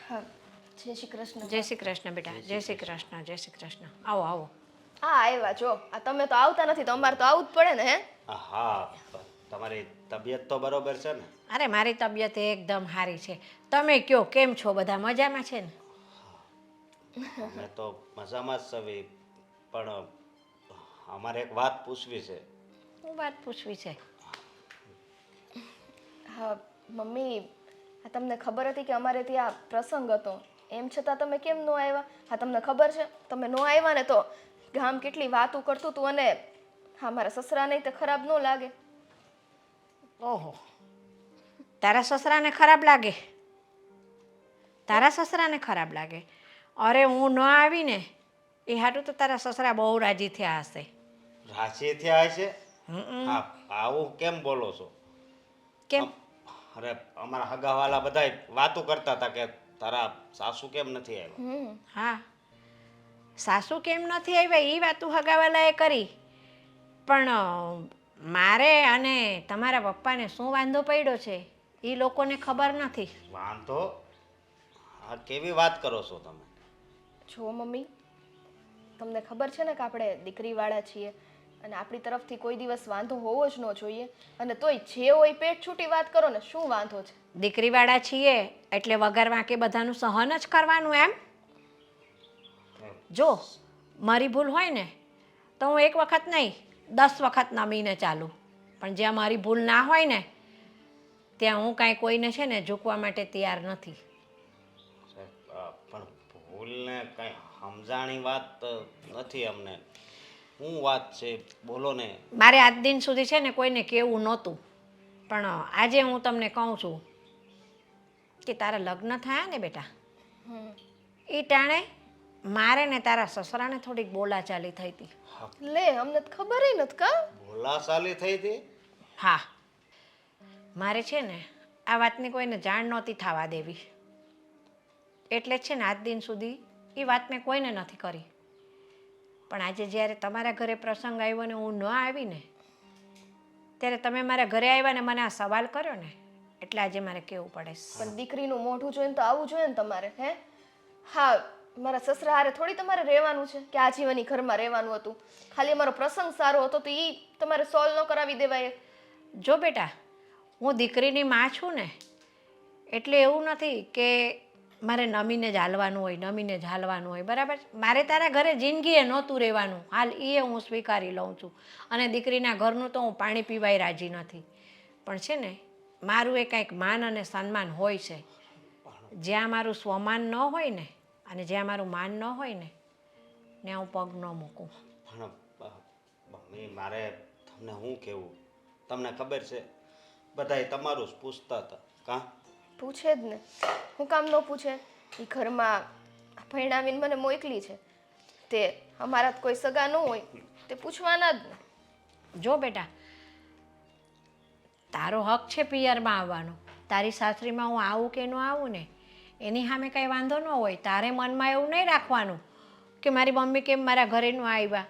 હા, જય શ્રી કૃષ્ણ. જય શ્રી કૃષ્ણ બેટા, જય શ્રી કૃષ્ણ, જય શ્રી કૃષ્ણ. આવો આવો. હા, આવ્યા જો. આ તમે તો આવતા નથી તો અમારે તો આવવું જ પડે ને હે? હા, તમારી તબિયત તો બરોબર છે ને? અરે મારી તબિયત એકદમ સારી છે. તમે કયો કેમ છો? બધા મજામાં છે ને? અમે તો મજામાં જ છીએ, પણ અમારે એક વાત પૂછવી છે. શું વાત પૂછવી છે? હા મમ્મી, આ તમને ખબર હતી કે અમારે ત્યાં પ્રસંગ હતો, એમ છતાં તમે કેમ ન આવ્યા? હા તમને ખબર છે, તમે ન આવ્યા ને તો ગામ કેટલી વાતો કરતું હતું, અને હા મારા સસરાને તો ખરાબ ન લાગે. ઓહો, તારા સસરાને ખરાબ લાગે? તારા સસરાને ખરાબ લાગે? અરે હું ન આવીને એ હાટું તો તારા સસરા બહુ રાજી થયા હશે. રાજી થયા છે? હમ. હા, આવું કેમ બોલો છો? કેમ? અરે અમારા હગાવાલા બધાય વાતો કરતા હતા કે તારા સાસુ કેમ નથી આવ્યા. હા, સાસુ કેમ નથી આવ્યા એ વાતું હગાવાલાએ કરી, પણ મારે અને તમારા પપ્પાને શું વાંધો પડ્યો છે એ લોકોને ખબર નથી. વાંધો? હા, કેવી વાત કરો છો તમે? જો મમ્મી, તમને ખબર છે ને કે આપણે દીકરીવાળા છીએ અને આપણી તરફથી કોઈ દિવસ વાંધો હોવો જ ન જોઈએ, અને તોય જે હોય પેટ છૂટી વાત કરો ને, શું વાંધો છે? દીકરીવાળા છીએ એટલે વગર વાંકે બધાનું સહન જ કરવાનું એમ? જો મારી ભૂલ હોય ને તો હું 1 વખત નહીં 10 વખત નમીને ચાલું, પણ જ્યાં મારી ભૂલ ના હોય ને ત્યાં હું કાંઈ કોઈને છે ને ઝૂકવા માટે તૈયાર નથી. પણ ભૂલને કઈ સમજાણી વાત નથી અમને. શું વાત છે બોલો ને. મારે આજ દિન સુધી છે ને કોઈને કહેવું નહોતું, પણ આજે હું તમને કહું છું કે તારા લગ્ન થયા ને બેટા, એ ટાણે મારે ને તારા સસરાને થોડીક બોલાચાલી થઈ હતી. લે, અમને તો ખબર નથી કા. બોલાચાલી થઈ હતી? હા, મારે છે ને આ વાતની કોઈને જાણ નહોતી થવા દેવી, એટલે જ છે ને આજ દિન સુધી એ વાત મેં કોઈને નથી કરી. પણ આજે જ્યારે તમારા ઘરે પ્રસંગ આવ્યો ને હું ન આવીને, ત્યારે તમે મારા ઘરે આવ્યા ને મને આ સવાલ કર્યો ને, એટલે આજે મારે કહેવું પડે. પણ દીકરીનું મોઢું જોઈને તો આવું જોઈએ ને તમારે, હે? હા, મારા સસરા હારે થોડી તમારે રહેવાનું છે કે આજીવની ઘરમાં રહેવાનું હતું. ખાલી અમારો પ્રસંગ સારો હતો તો એ તમારે સોલ્વ ન કરાવી દેવાય? જો બેટા, હું દીકરીની માં છું ને, એટલે એવું નથી કે મારે નમીને જ હાલવાનું હોય, નમીને જ હાલવાનું હોય, બરાબર? મારે તારા ઘરે જિંદગીએ નહોતું રહેવાનું, હાલ એ હું સ્વીકારી લઉં છું, અને દીકરીના ઘરનું તો હું પાણી પીવાય રાજી નથી. પણ છે ને મારું એ કાંઈક માન અને સન્માન હોય છે. જ્યાં મારું સ્વમાન ન હોય ને અને જ્યાં મારું માન ન હોય ને ત્યાં હું પગ ન મૂકું. પણ મમ્મી, મારે તમને શું કહેવું? તમને ખબર છે બધાય તમારું જ પૂછતા હતા, કાં? પૂછે જ ને, હું કામ ન પૂછે? એ ઘરમાં ભણાવીને મને મોકલી છે, તે અમારા કોઈ સગા ન હોય તે પૂછવાના જ ને. જો બેટા, તારો હક છે પિયરમાં આવવાનો, તારી સાસરીમાં હું આવું કે ન આવું ને એની સામે કાંઈ વાંધો ન હોય. તારે મનમાં એવું નહીં રાખવાનું કે મારી મમ્મી કેમ મારા ઘરે ન આવ્યા.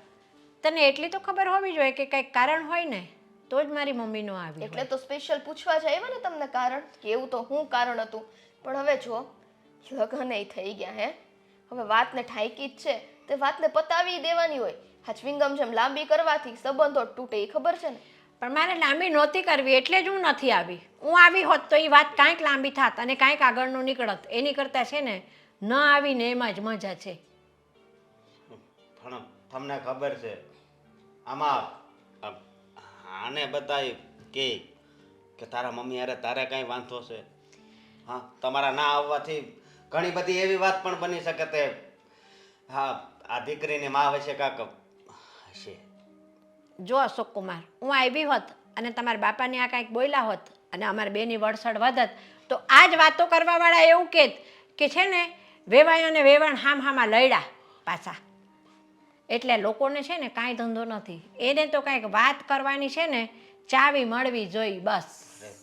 તને એટલી તો ખબર હોવી જોઈએ કે કંઈક કારણ હોય ને તો જ મારી મમ્મી ન આવી. એટલે તો સ્પેશિયલ પૂછવા જ આવ્યા ને તમને કારણ, કે એવું તો શું કારણ હતું. પણ હવે જો લગ્ન થઈ ગયા, હે, હવે વાતને ઠાઈકી જ છે તે વાતને પતાવી દેવાની હોય. હા, ચ્વિંગમ જેમ લાંબી કરવાથી સંબંધો તૂટે એ ખબર છે ને. પણ મારે લાંબી નહોતી કરવી એટલે જ હું નથી આવી. હું આવી હોત તો એ વાત કાંઈક લાંબી થાત અને કાંઈક આગળનું નીકળત. એની કરતાં છે ને ન આવીને એમાં જ મજા છે. પણ તમને ખબર છે આમાં આને બધાય કે તારા મમ્મી અરે તારે કાંઈ વાંધો છે? હા, તમારા ના આવવાથી ઘણી બધી એવી વાત પણ બની શકે તે હા આ દીકરીની માં વિશે કાંક હશે. જો અશોક કુમાર, હું આવી હોત અને તમારા બાપાને આ કાંઈક બોલ્યા હોત અને અમારા બેની વડસડ વધત તો આ જ વાતો કરવાવાળા એવું કહેત કે છે ને વેવાય અને વેવાણ હામાં લડ્યા પાછા. એટલે લોકોને છે ને કાંઈ ધંધો નથી, એને તો કાંઈક વાત કરવાની છે ને ચાવી મળવી જોઈ બસ.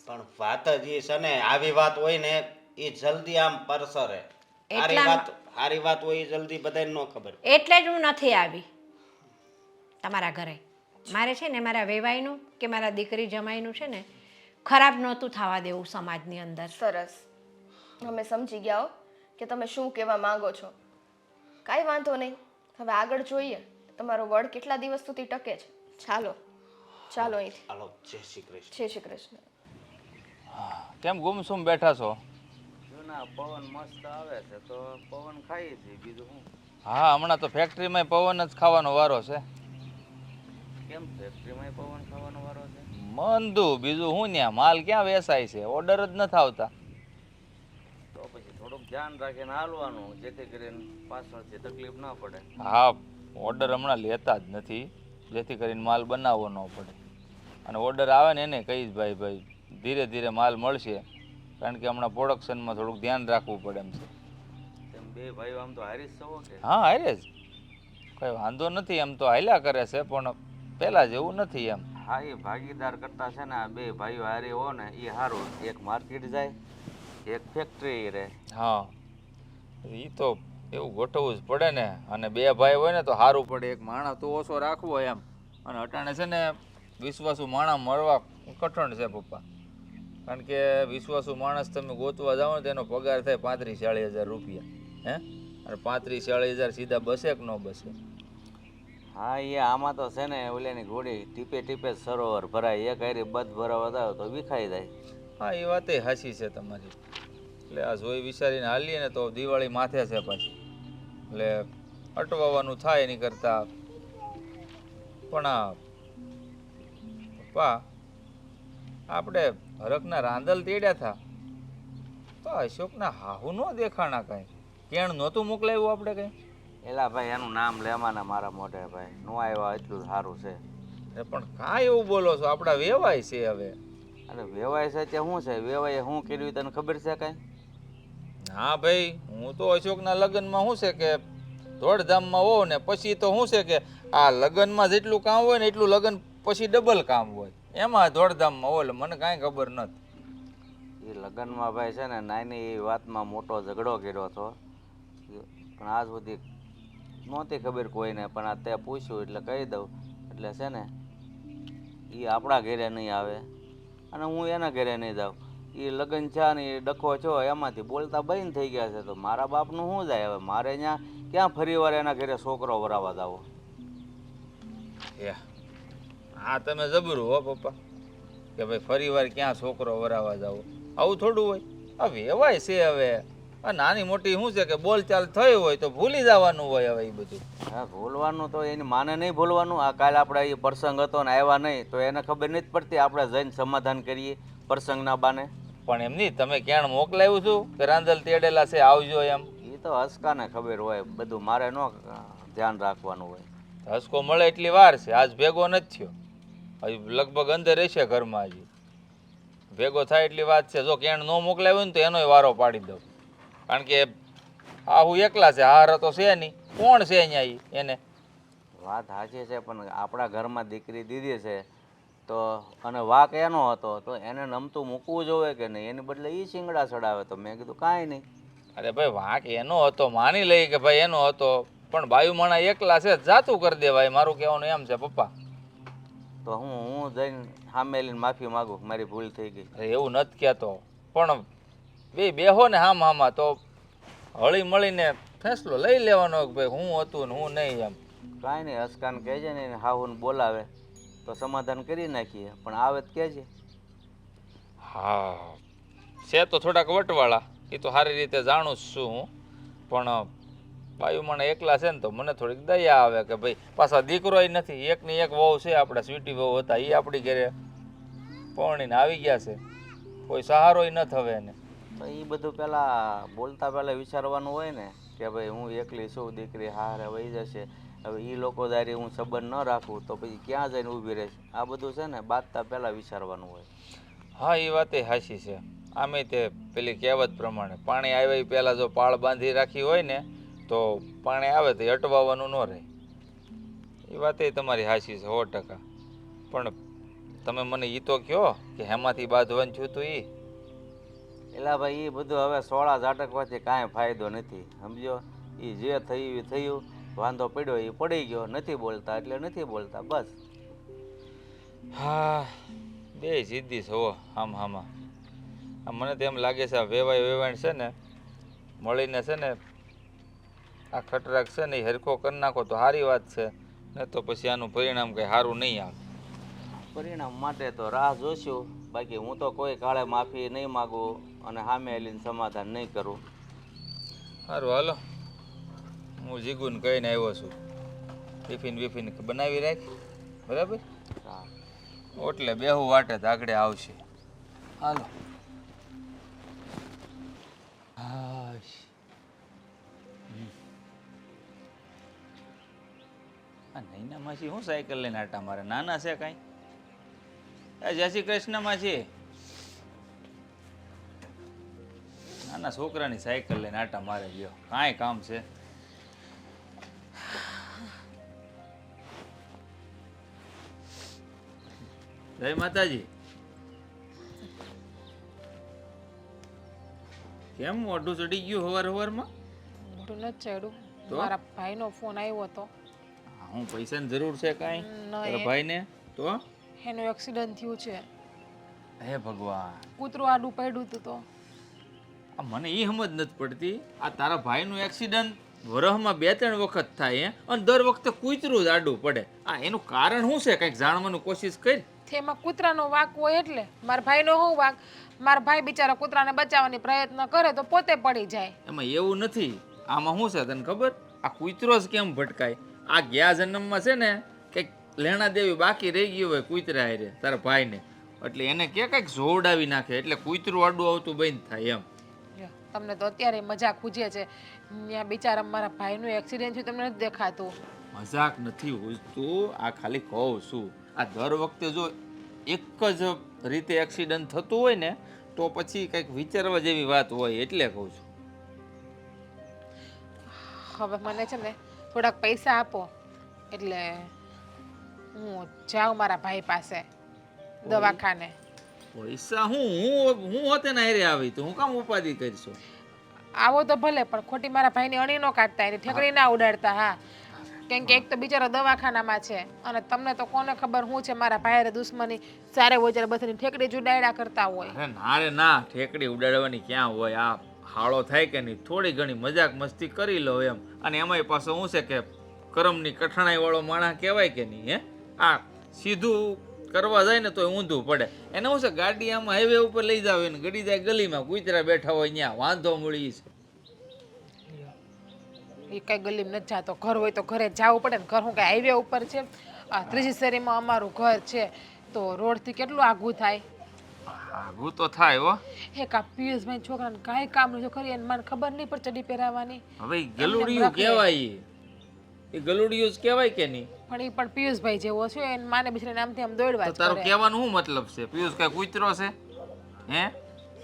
પણ વાત જ એ છે ને, આવી વાત હોય ને એ જલ્દી આમ પરસરે. સારી વાત હોય એ જલ્દી બધાને ન ખબર. એટલે જ હું નથી આવી તમારા ઘરે. મારે છે ને મારા વેવાઈનું કે મારા દીકરી જમાઈનું છે ને ખરાબ નહોતું થવા દેવું સમાજની અંદર. સરસ, અમે સમજી ગયા હો. કે તમે શું કહેવા માંગો છો. કાંઈ વાંધો નહીં, હવે આગળ જોઈએ તમારો વડ કેટલા દિવસ સુધી ટકે છે. ચાલો ચાલો અહીંથી. હાલો, જય શ્રી કૃષ્ણ. જય શ્રી કૃષ્ણ. કેમ ગુમસુમ બેઠા છો? જૂના પવન મસ્ત આવે છે તો પવન ખાઈએ છીએ, બીજું શું. હા, હમણાં તો ફેક્ટરીમાં પવન જ ખાવાનો વારો છે. કેમ ફેક્ટરીમાં પવન ખાવાનો વારો છે? મંદુ, બીજું શું ન્યા માલ ક્યાં વેચાય છે, ઓર્ડર જ નથી આવતા. તો પછી થોડુંક ધ્યાન રાખીને હાલવાનું, જેથી કરીને પાછળથી તકલીફ ના પડે. હા, ઓર્ડર હમણાં લેતા જ નથી, જેથી કરીને માલ બનાવવો ન પડે. અને ઓર્ડર આવે ને એને કહીશ ભાઈ ધીરે ધીરે માલ મળશે, કારણ કે હમણાં પ્રોડક્શનમાં થોડુંક ધ્યાન રાખવું પડે એમ છે. તેમ બે ભાઈઓ આમ તો હારી જ છો કે? હા, હારે જ કંઈ વાંધો નથી, એમ તો હાલ્યા કરે છે, પણ પહેલાં જેવું નથી એમ. હા, એ ભાગીદાર કરતા છે ને આ બે ભાઈઓ હારી હો ને એ સારું. એક માર્કેટ જાય, એક ફેક્ટરી રહે. હા, એ તો એવું ગોઠવવું જ પડે ને. અને બે ભાઈ હોય ને તો સારું પડે, એક માણસ તો ઓછો રાખવો એમ. અને અટાણે છે ને વિશ્વાસુ માણસ મળવા કઠણ છે પપ્પા, કારણ કે વિશ્વાસુ માણસ તમે ગોતવા જાઓ ને તેનો પગાર થાય 35-40 હજાર રૂપિયા. હે, અને 35-40 હજાર સીધા બસે કે ન બસે? હા, એ આમાં તો છે ને ઓલાની ઘોડી ટીપે ટીપે જ સરોવર ભરાય. એક હારી બધ ભરાવા જાવ તો વિખાઈ જાય. હા, એ વાતે હાચી છે તમારી. એટલે આ જોઈ વિચારીને હાલીએ ને તો દિવાળી માથે છે પાછી, એટલે અટવાવાનું થાય એની કરતાં. પણ આ પપ્પા, આપણે હરકના રાંદલ તેડ્યા હતા તો અશોકના હાહુ નો દેખાણા કાંઈ, કેણ નહોતું મોકલાવ્યું આપણે કંઈ? એલા ભાઈ, એનું નામ લેવાના મારા મોઢે ભાઈ. નો આવ્યા એટલું સારું છે. પણ કાંઈ એવું બોલો છો, આપણા વેવાય છે હવે. અને વેવાય છે તે શું છે? વેવાય શું કર્યું તને ખબર છે કાંઈ? હા ભાઈ, હું તો અશોકના લગ્નમાં શું છે કે દોડધામમાં હોઉં ને પછી તો શું છે કે આ લગ્નમાં જેટલું કામ હોય ને એટલું લગ્ન પછી ડબલ કામ હોય, એમાં દોડધામમાં હોય. એટલે મને કાંઈ ખબર નથી. એ લગ્નમાં ભાઈ છે ને નાની એવી વાતમાં મોટો ઝઘડો કર્યો હતો, પણ આજ સુધી નહોતી ખબર કોઈને. પણ આ તે પૂછ્યું એટલે કહી દઉં. એટલે છે ને એ આપણા ઘરે નહીં આવે અને હું એના ઘરે નહીં જાઉં. એ લગ્ન છે ને એ ડખો છો એમાંથી બોલતા બંધ થઈ ગયા છે. તો મારા બાપનું શું જાય હવે? મારે ત્યાં ક્યાં ફરી વાર એના ઘરે છોકરો વરાવા દાવો? હા, તમે જબરું હો પપ્પા, કે ભાઈ ફરી વાર ક્યાં છોકરો વરાવા જાવ. આવું થોડું હોય. આ વેવાય છે હવે. આ નાની મોટી શું છે કે બોલચાલ થઈ હોય તો ભૂલી જવાનું હોય હવે એ બધું. હા, ભૂલવાનું તો એની માને નહીં ભૂલવાનું. આ કાલે આપણે એ પ્રસંગ હતો ને આવ્યા નહીં તો એને ખબર નથી પડતી. આપણે જઈને સમાધાન કરીએ પ્રસંગના બાને. પણ એમ નહીં, તમે ક્યાં મોકલાવ્યું છું કે રાંદલ તેડેલા છે આવજો એમ? એ તો હસકાને ખબર હોય બધું, મારે ન ધ્યાન રાખવાનું હોય. હસકો મળે એટલી વાર છે, આજ ભેગો નથી થયો. હજી લગભગ અંદર રહેશે ઘરમાં. હજી ભેગો થાય એટલી વાત છે. જો ક્યાં ન મોકલાવ્યું ને તો એનોય વારો પાડી દઉં, કારણ કે આ હું એકલા છે, હાર તો છે નહીં. કોણ છે અહીંયા એને? વાત સાચી છે, પણ આપણા ઘરમાં દીકરી દીધી છે તો અને વાક એનો હતો તો એને નમતું મૂકવું જોવે કે નહીં? એની બદલે એ શિંગડા ચડાવે. તો મેં કીધું કાંઈ નહીં. અરે ભાઈ, વાંક એનો હતો, માની લઈ કે ભાઈ એનો હતો, પણ બાયુ માણા એકલા છે, જાતું કરી દેવાય. મારું કહેવાનું એમ છે પપ્પા. તો હું જઈને સામે લઈને માફી માગું, મારી ભૂલ થઈ ગઈ. અરે એવું નથી કહેતો, પણ બે બેહો ને હામાં તો હળી મળીને ફેસલો લઈ લેવાનો કે ભાઈ હું હતું ને હું નહીં એમ. કાંઈ નહીં, હસકાને કહેજે ને હાહુને બોલાવે તો સમાધાન કરી નાખીએ. પણ આવે તો કહેજે. હા, છે તો થોડાક વટવાળા, એ તો સારી રીતે જાણું જ છું હું. પણ બાયુ મને એકલા છે ને તો મને થોડીક દયા આવે કે ભાઈ પાછા દીકરોય નથી. એકની એક વહુ છે, આપણે સ્વીટી વહુ હતા, એ આપણી ઘરે પરણીને આવી ગયા છે, કોઈ સહારોય નથી હવે એને. તો એ બધું પહેલાં બોલતા પહેલાં વિચારવાનું હોય ને કે ભાઈ હું એકલી છું, દીકરી હારે વહી જશે. હવે એ લોકો દારી હું સંબંધ ન રાખું તો પછી ક્યાં જઈને ઊભી રહેશે? આ બધું છે ને બાંધતા પહેલાં વિચારવાનું હોય. હા, એ વાતે હાચી છે. આમે તે પેલી કહેવત પ્રમાણે પાણી આવે એ પહેલાં જો પાળ બાંધી રાખી હોય ને તો પાણી આવે તો અટવાવાનું ન રહે. એ વાતે તમારી હાચી છે 100%. પણ તમે મને એ તો કહો કે હેમાંથી બાંધવાનું થયું હતું એ? એલા ભાઈ, એ બધું હવે સોળા ઝાટકવાથી કાંઈ ફાયદો નથી, સમજો. એ જે થયું એ થયું, વાંધો પડ્યો એ પડી ગયો. નથી બોલતા એટલે નથી બોલતા, બસ. હા, બે જિદ્દી છો હામાં. મને તો એમ લાગે છે આ વેવાય છે ને મળીને છે ને આ ખટરાક છે ને એ હરખો કરી નાખો તો સારી વાત છે, ને તો પછી આનું પરિણામ કંઈ સારું નહીં આવે. પરિણામ માટે તો રાહ જોશું, બાકી હું તો કોઈ કાળે માફી નહીં માગું અને સામે આવીને સમાધાન નહીં કરું. સારું હાલો, હું જીગુને કહીને આવ્યો છું, ટિફિન વિફિન બનાવી રાખ, બરાબર? હા. એટલે બેહું વાટે તો આગળ આવશે. હાલો. હાશ. આ નૈના માસી હું સાયકલ લઈને આટા મારે? નાના છે કાંઈ? જય શ્રી કૃષ્ણ માસી. નાના છોકરાની સાયકલ લઈને આટા મારે ગયો, કાંઈ કામ છે? જય માતાજી. કેમ મોઢું ચડી ગયું હવાર હવારમાં? મોટું નથી ચડ્યું. તો? મારા ભાઈનો ફોન આવ્યો હતો. હું પૈસાની જરૂર છે કાંઈ તારા ભાઈને? તો એનું એક્સિડન્ટ થયું છે. હે ભગવાન, કૂતરું આડું પડ્યું હતું તો આ મને એ સમજ નથી પડતી. આ તારા ભાઈનું એક્સિડન્ટ વરહમાં 2-3 વખત થાય અને દર વખતે કૂતરું જ આડું પડે. આ એનું કારણ શું છે? કંઈક જાણવાનું કોશિશ કરી. તેમાં કૂતરાનો વાંક હોય એટલે મારા ભાઈનો શું વાંક? મારા ભાઈ બિચારા કૂતરાને બચાવવાની પ્રયત્ન કરે તો પોતે પડી જાય. એમાં એવું નથી. આમાં શું છે તને ખબર? આ કૂતરો જ કેમ ભટકાય? આ ગયા જન્મમાં છે ને કંઈક લેણા દેવી બાકી રહી ગયું હોય કૂતરા હારે તારા ભાઈને, એટલે એને કંઈક જોવડાવી નાખે એટલે કૂતરું આડું આવતું બંધ થાય એમ. લ્યો, તમને તો અત્યારે મજાક ખૂજે છે. ત્યાં બિચારા મારા ભાઈનું એક્સિડન્ટ થયું તમને નથી દેખાતું? મજાક નથી હોતું, આ ખાલી કહું છું. આ દર વખતે જો એક જ રીતે એક્સિડન્ટ થતું હોય ને તો પછી કંઈક વિચારવા જેવી વાત હોય એટલે કહું છું. હવે મને છે ને થોડાક પૈસા આપો એટલે હું જાઉં મારા ભાઈ પાસે દવાખાને. પૈસા હું હોતે ને હારે આવી તો હું કામ ઉપાધિ કરીશું? આવો તો ભલે, પણ ખોટી મારા ભાઈની અણી ન કાઢતા, એની ઠેકડી ના ઉડાડતા. હા, કેમ કે એક તો બિચારો દવાખાનામાં છે અને તમને તો કોને ખબર શું છે મારા ભાઈ દુશ્મની સારે હોય ત્યારે બધાની ઠેકડી જ ઉડાડ્યા કરતા હોય. અરે ના રે ના, ઠેકડી ઉડાડવાની ક્યાં હોય? આ હાળો થાય કે નહીં, થોડી ઘણી મજાક મસ્તી કરી લો એમ. અને એમાંય પાછો શું છે કે કરમની કઠણાઈ વાળો માણસ કહેવાય કે નહીં? હે, આ સીધું કરવા જાય ને તો ઊંધું પડે. એને શું છે, ગાડી આમાં હાઈવે ઉપર લઈ જાવ ને ગડી જાય ગલીમાં, કૂતરા બેઠા હોય ત્યાં વાંધો મળી છે. એ કઈ ગલીમાં નથી જાતો, ઘર હોય તો ઘરે જવું પડે ને. ઘર હું કઈ હાઈવે ઉપર છે? આ ત્રીજી શેરીમાં અમારું ઘર છે તો રોડથી કેટલું આઘું થાય. આઘું તો થાય હો. હે કા પિયુષભાઈ છોકરાને કાંઈ કામ નથી કરી અને મને ખબર નહીં પણ ચડી પહેરાવાની. હવે ઈ ગલુડિયું કહેવાય, એ ગલુડિયું જ કહેવાય કે નહીં? પણ એ પણ પિયુષભાઈ જેવો છે એને માને બિચારાને આમથી આમ દોડવા તો જ તારો કરે. કહેવાનો શું મતલબ છે? પિયુષ કઈ કૂતરો છે? હે,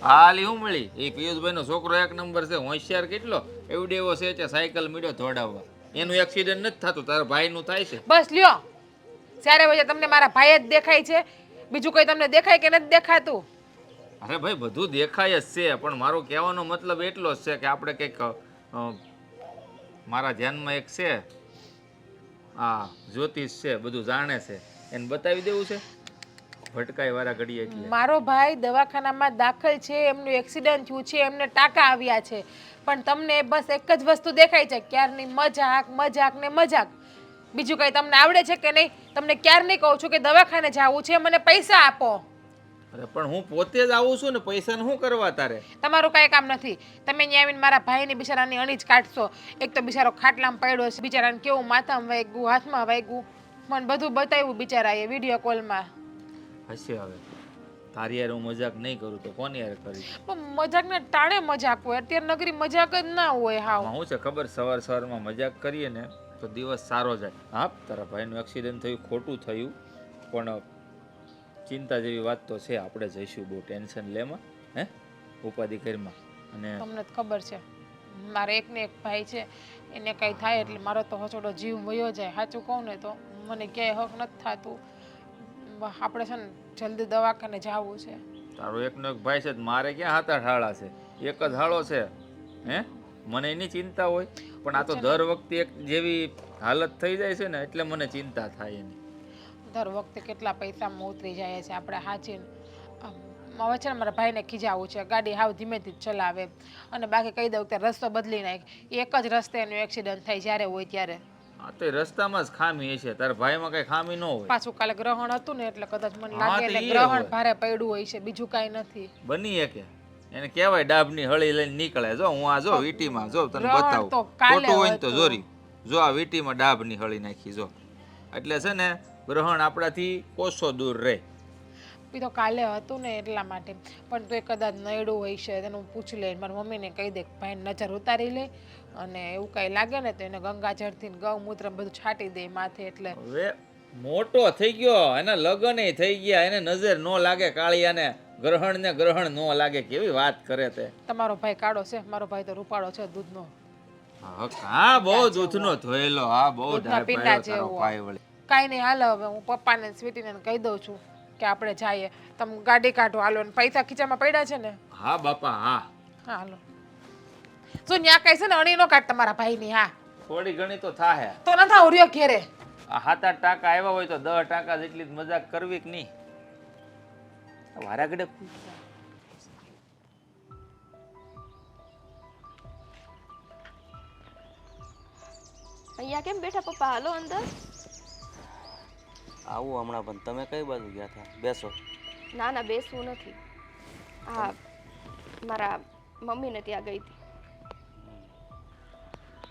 હાલી શું મળી? એ પિયુષભાઈ નો છોકરો 1 નંબર છે, હોશિયાર કેટલો એવડેવો છે કે સાયકલ મીડ્યો દોડાવવા. એનું એક્સિડન્ટ નથી થતું, તારા ભાઈનું થાય છે. બસ લ્યો, ત્યારે વજે તમને મારા ભાઈ જ દેખાય છે, બીજું કોઈ તમને દેખાય કે નથી દેખાતું? અરે ભાઈ બધું દેખાય જ છે, પણ મારો કહેવાનો મતલબ એટલો જ છે કે આપણે કંઈક મારા ધ્યાનમાં એક છે, આ જ્યોતિષ છે, બધું જાણે છે, એને બતાવી દેવું છે ભટકાઈ વાળા ઘડીએ. એટલે મારો ભાઈ દવાખાનામાં દાખલ છે, એમનું એક્સિડન્ટ થયું છે, એમને ટાંકા આવ્યા છે, પણ તમને બસ એક જ વસ્તુ દેખાય છે, ક્યારની મજાક મજાક ને મજાક. બીજું કઈ તમને આવડે છે કે નહીં? તમને ક્યારની કહું છું કે દવાખાને જવું છે, મને પૈસા આપો. અરે પણ હું પોતે જ આવું છું ને, પૈસાને શું કરવા તારે? તમારું કાંઈ કામ નથી. તમે અહીંયા આવીને મારા ભાઈની બિચારાની અણી જ કાઢશો. એક તો બિચારો ખાટલામાં પડ્યો છે, બિચારાને કેવું માથામાં વાગ્યું, હાથમાં વાગ્યું, મને બધું બતાવ્યું બિચારાએ વિડીયો કોલમાં. હશે હવે તારી યાર હું મજાક નહીં કરું તો કોની યાર કરીશ? પણ મજાકને ટાણે મજાક હોય, અત્યારે નગરી મજાક જ ના હોય. હાવ આમાં શું છે ખબર, સવાર સવારમાં મજાક કરીએ ને તો દિવસ સારો જાય. હા, તારા ભાઈનું એક્સિડન્ટ થયું, ખોટું થયું, પણ ચિંતા જેવી વાત તો છે. આપણે જઈશું, બહુ ટેન્શન લેમાં, હે ઉપાધિ કરીમાં. અને તમને જ ખબર છે મારે એકને એક ભાઈ છે, એને કંઈ થાય એટલે મારો તો હચોડો જીવ વયો જાય. સાચું કહું ને તો મને ક્યાંય હક નથી થતું. આપણે છે ને જલ્દી દવાખાને જવું છે. તારો એકનો એક ભાઈ છે, મારે ક્યાં 7-8 હાળા છે? એક જ હાળો છે. હે, મને એની ચિંતા હોય, પણ આ તો દર વખતે એક જેવી હાલત થઈ જાય છે ને એટલે મને ચિંતા થાય એની. દર વખતે કેટલા પૈસામાં ઉતરી જાય છે આપણે. સાચી હવે છે ને મારા ભાઈને ખીજાવું છે, ગાડી હાવ ધીમેથી જ ચલાવે અને બાકી કહી દઉં કે રસ્તો બદલી નાખ. એક જ રસ્તે એનું એક્સિડન્ટ થાય જ્યારે હોય ત્યારે. હા તો એ રસ્તામાં જ ખામી હશે, તારા ભાઈમાં કઈ ખામી ન હોય. પાછું કાલે ગ્રહણ હતું ને એટલે કદાચ મને હા, લાગે તો એટલે ઈ ગ્રહણ હોય. ભારે પડ્યું હોય છે, બીજું કાંઈ નથી. બની શકે એને કહેવાય ડાબની હળી લઈને નીકળે. જો હું આ જો વીટીમાં જો તને ગ્રહણ બતાવું, તો કાલે ખોટું હોય ને તો હતું. જોરી જો આ વીટીમાં ડાબની હળી નાખી જો, એટલે છે ને ગ્રહણ આપણાથી કોસો દૂર રહે. એ તો કાલે હતું ને એટલા માટે. પણ તો એ કદાચ નડ્યું હોય છે તેનું પૂછી લે, મારી મમ્મીને કહી દે ભાઈ નજર ઉતારી લે અને એવું કાંઈ લાગે ને તો એને ગંગાજળથી ને ગૌમૂત્ર બધું છાંટી દે માથે. એટલે હવે મોટો થઈ ગયો, એના લગ્ન થઈ ગયા, એને નજર ન લાગે કાળિયાને, ગ્રહણ ને ગ્રહણ ન લાગે. કેવી વાત કરે તે. તમારો ભાઈ કાળો છે, મારો ભાઈ તો રૂપાળો છે દૂધનો. હા બહુ દૂધનો ધોયેલો, હા બહુ દૂધના ઢાળ પીંડા પાડ્યો તારો જેવો. ભાઈ વળી. કાંઈ નહીં, હાલો હવે હું પપ્પાને સ્વીટીને કહી દઉં છું કે આપણે જઈએ. તમે ગાડી કાઢો હાલો, ને પૈસા ખીચામાં પડ્યા છે ને. હા બાપા હા, હા હાલો. શું ન્યા કઈ છે ને અણી નો કાઢ તમારા ભાઈની. હા થોડી ઘણી તો થાહે. તો ન થાવ રહ્યો ઘેરે. આ 7-8 ટાકા આવ્યા હોય તો 10 ટાકા જેટલી જ મજાક કરવી કે નહીં? વારા ઘડે અહીંયા કેમ બેઠા પપ્પા? હાલો અંદર. આવું હમણાં, પણ તમે કઈ બાજુ ગયા હતા? બેસો. ના ના, બેસવું નથી. હા, મારા મમ્મીને ત્યાં ગઈ હતી.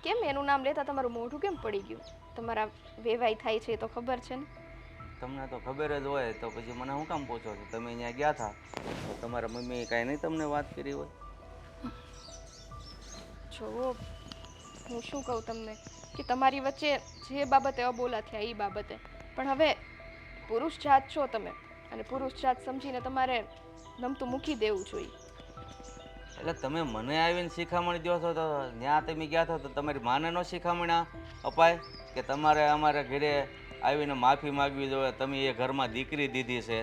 કેમ એનું નામ લેતા તમારું મોઢું કેમ પડી ગયું? તમારા વેવાઈ થાય છે એ તો ખબર છે ને? તમને તો ખબર જ હોય તો પછી મને શું કામ પૂછો છો? તમે અહીંયા ગયા હતા તો તમારા મમ્મીએ કાંઈ નહીં તમને વાત કરી હોય? જો હું શું કહું તમને કે તમારી વચ્ચે જે બાબતે અબોલા થયા એ બાબતે, પણ હવે પુરુષ જાત છો તમે અને પુરુષ જાત સમજીને તમારે નમતું મૂકી દેવું જોઈએ. એટલે તમે મને આવીને શિખામણ દો છો તો ત્યાં તમે ગયા હતા તો તમારી માને નો શિખામણ અપાય કે તમારે અમારા ઘરે આવીને માફી માગવી જોઈએ, તમે એ ઘરમાં દીકરી દીધી છે?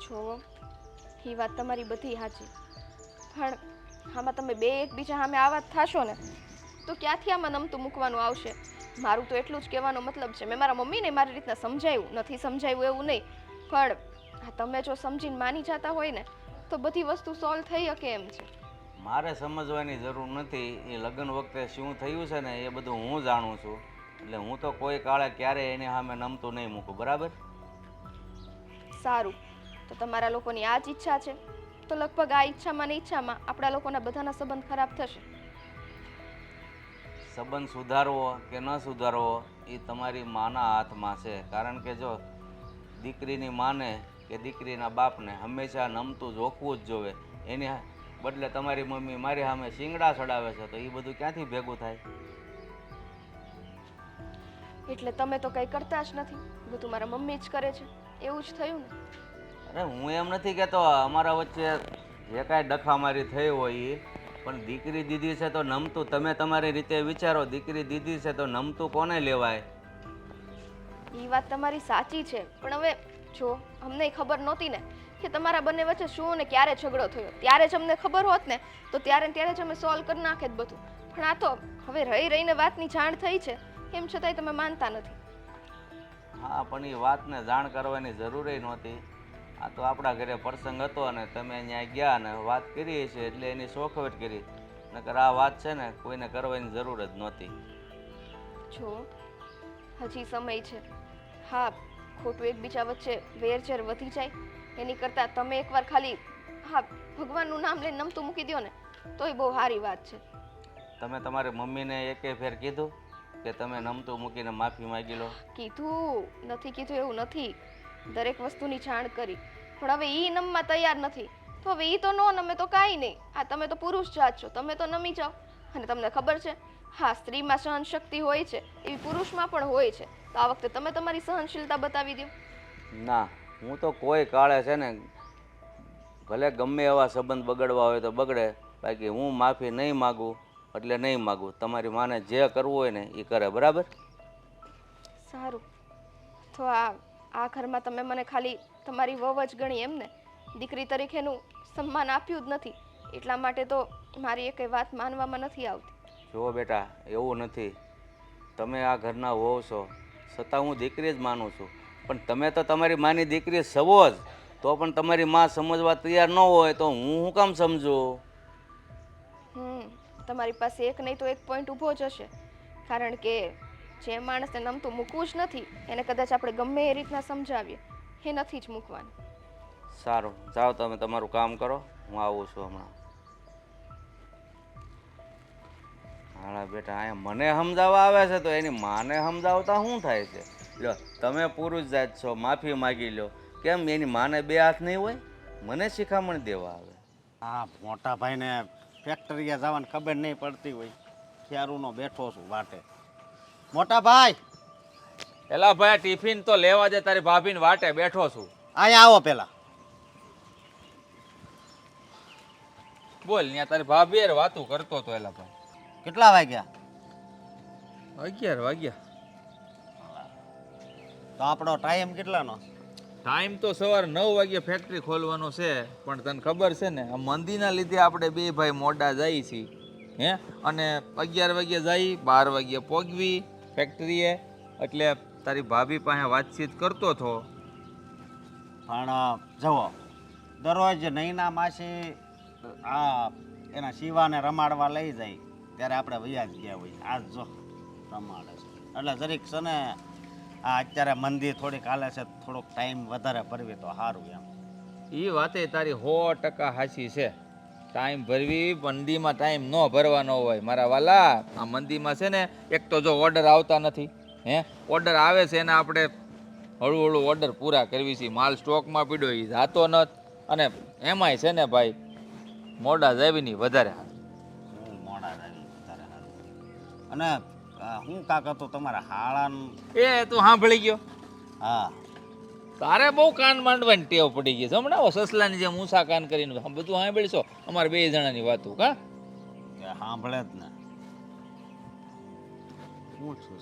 જો એ વાત તમારી બધી સાચી, પણ આમાં તમે બે એકબીજા સામે આ વાત થશો ને તો ક્યાંથી આમાં નમતું મૂકવાનું આવશે? મારું તો એટલું જ કહેવાનો મતલબ છે, મેં મારા મમ્મીને મારી રીતના સમજાવ્યું, નથી સમજાવ્યું એવું નહીં, પણ તમે જો સમજીને માની જતા હોય ને તો બધી વસ્તુ સોલ્વ થઈ શકે એમ છે. મારે સમજવાની જરૂર નથી, એ લગ્ન વખતે શું થયું છે ને એ બધું હું જાણું છું, એટલે હું તો કોઈ કાળે ક્યારેય એની સામે નમતું નહીં મૂકું, બરાબર? સારું, તો તમારા લોકોની આ જ ઈચ્છા છે તો લગભગ આ ઈચ્છામાં ને ઈચ્છામાં આપણા લોકોના બધાના સંબંધ ખરાબ થશે. સંબંધ સુધારવો કે ન સુધારવો એ તમારી માના હાથમાં છે, કારણ કે જો દીકરીની માને કે દીકરીના બાપને હંમેશા નમતું જોખવું જ જોવે, એને બદલે તમારી મમ્મી મારી સામે શિંગડા ચડાવે છે તો એ બધું ક્યાંથી ભેગું થાય? એટલે તમે તો કંઈ કરતા જ નથી, બધું મારા મમ્મી જ કરે છે, એવું જ થયું ને? અરે હું એમ નથી કહેતો અમારા વચ્ચે જે કાંઈ ડખામારી થઈ હોય એ, પણ દીકરી દીધી છે તો નમતું તમે તમારી રીતે વિચારો, દીકરી દીધી છે તો નમતું કોને લેવાય? એ વાત તમારી સાચી છે, પણ હવે જો અમને ખબર નહોતી ને કે તમારા બંને વચ્ચે શું ને ક્યારે ઝઘડો થયો, ત્યારે જ અમને ખબર હોત ને તો ત્યારે ને ત્યારે જ અમે સોલ્વ કરી નાખેત બધું, પણ આ તો હવે રહી રહીને વાતની જાણ થઈ છે એમ છતાંય તમે માનતા નથી. હા, પણ એ વાતને જાણ કરવાની જરૂર નહોતી. આ તો આપણા ઘરે પ્રસંગ હતો અને તમે અહીંયા ગયા અને વાત કરી છે એટલે એની શોખવટ કરી, નકર આ વાત છે ને કોઈને કરવાની જરૂર જ નહોતી. જો હજી સમય છે. હા, ખોટું એકબીજા વચ્ચે વેરઝેર વધી જાય એની કરતાં તમે એકવાર ખાલી હા ભગવાનનું નામ લઈને નમતું મૂકી દો ને તોય બહુ સારી વાત છે. તમે તમારી મમ્મીને એકે ફેર કીધું કે તમે નમતું મૂકીને માફી માંગી લો? કીધું નથી, કીધું એવું નથી, દરેક વસ્તુની જાણ કરી, પણ હવે ઈ નમવા તૈયાર નથી તો હવે ઈ તો નો નમે તો કાંઈ નહીં. હા, તમે તો પુરુષ જાત છો, તમે તો નમી જાઓ, અને તમને ખબર છે હા સ્ત્રીમાં સહનશક્તિ હોય છે એવી પુરુષમાં પણ હોય છે, તો આ વખતે તમે તમારી સહનશીલતા બતાવી દો. ના, હું તો કોઈ કાળે છે ને ભલે ગમે એવા સંબંધ બગડવા હોય તો બગડે, બાકી હું માફી નહીં માગું એટલે નહીં માગું. તમારી માને જે કરવું હોય ને એ કરે, બરાબર? સારું, તો આ ઘરમાં તમે મને ખાલી તમારી વહુ જ ગણી એમ ને? દીકરી તરીકેનું સન્માન આપ્યું જ નથી એટલા માટે તો મારી એકેય વાત માનવામાં નથી આવતી. જુઓ બેટા, એવું નથી, તમે આ ઘરના વહુ છો છતાં હું દીકરી જ માનું છું, પણ તમે તો તમારી માની દીકરી સવો જ, તો પણ તમારી માં સમજવા તૈયાર ન હોય તો હું શું કામ સમજું? તમારી પાસે એક નહીં તો એક પોઈન્ટ ઊભો જ હશે, કારણ કે જે માણસને નમતું મૂકવું જ નથી એને કદાચ આપણે ગમે એ રીતના સમજાવીએ એ નથી જ મૂકવાનું. સારું, જાઓ તમે તમારું કામ કરો, હું આવું છું હમણાં. હાલા બેટા, અહીંયા મને સમજાવવા આવે છે તો એની માને સમજાવતા શું થાય છે? લો, તમે પુરુષ જાત છો, માફી માગી લો. કેમ એની માને બે હાથ નહીં હોય? મને શિખામણ દેવા આવે. હા, મોટા ભાઈને ફેક્ટરીએ જવાની ખબર નહીં પડતી હોય, ખેરુનો બેઠો છું વાટે. મોટા ભાઈ, એલા ભાઈ ટિફિન તો લેવા દે, તારી ભાભીને વાટે બેઠો છું. અહીંયા આવો પેલા. બોલ, ત્યાં તારી ભાભી યાર વાતું કરતો તો. એલા ભાઈ કેટલા વાગ્યા? 11 વાગ્યા. તો આપણો ટાઈમ કેટલાનો? ટાઈમ તો સવારે 9 વાગ્યે ફેક્ટરી ખોલવાનો છે, પણ તને ખબર છે ને આ મંદીના લીધે આપણે બે ભાઈ મોડા જઈએ છીએ, હે? અને 11 વાગ્યે જઈ 12 વાગ્યે પહોંચવી ફેક્ટરીએ. એટલે તારી ભાભી પાસે વાતચીત કરતો હતો. પણ જુઓ, દરરોજ નૈના માસી એના શિવાને રમાડવા લઈ જાય ત્યારે આપણે વૈયા જ ગયા હોય. આજ જો રમાડે છે એટલે જરીક છે ને અત્યારે મંદિર થોડીક હાલે છે, થોડોક ટાઈમ વધારે ભરવી તો સારું એમ. એ વાતે તારી 100% સાચી છે. ટાઈમ ભરવી, મંદીમાં ટાઈમ ન ભરવાનો હોય મારા વાલા. આ મંદીમાં છે ને એક તો જો ઓર્ડર આવતા નથી, હે? ઓર્ડર આવે છે એને આપણે હળવું હળવું ઓર્ડર પૂરા કરવી છે. માલ સ્ટોકમાં પીડ્યો એ જાતો નથી, અને એમાંય છે ને ભાઈ મોડા જાવી નહીં વધારે સારું. મોડા આવી વધારે સારું. અને હું કાક હતું તમારા હાળાનું? એ તું સાંભળી ગયો? હા, તારે બહુ કાન માંડવાની ટેવ પડી ગઈ છે હમણાં. સસલાની જેમ ઊંચા કાન કરીને બધું સાંભળીશો અમારે 2 જણાની વાતું. કા કે સાંભળે જ ને. શું છું?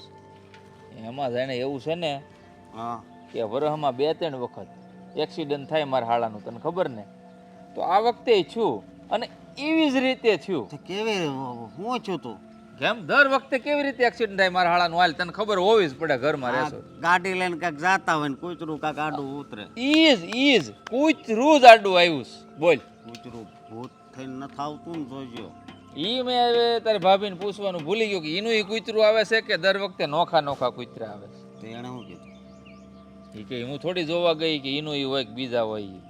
એમાં જાણે એવું છે ને હા, કે વરહમાં 2-3 વખત એક્સિડન્ટ થાય મારા હાળાનું, તને ખબર ને? તો આ વખતે છું, અને એવી જ રીતે થયું. તો કેવી હું છું તું? કેમ દર વખતે કેવી રીતે એક્સિડન્ટ થાય મારા હાળાનું? હાલ તને ખબર હોવી જ પડે, ઘરમાં રહેશો. ગાડી લઈને કાંઈક જાતા હોય ને કૂતરું કાંક આડું ઉતરે. ઈજ કૂતરું જ આડું આવ્યું છે. બોલ, કૂતરું ભૂત થઈને નથી આવતું ને જોજો. ઈ મેં હવે તારી ભાભીને પૂછવાનું ભૂલી ગયો કે એનું ઈ કૂતરું આવે છે કે દર વખતે નોખા કૂતરા આવે છે. તો એણે શું કીધું? એ કે હું થોડી જોવા ગઈ કે એનું ઈ હોય કે બીજા હોય ઈ.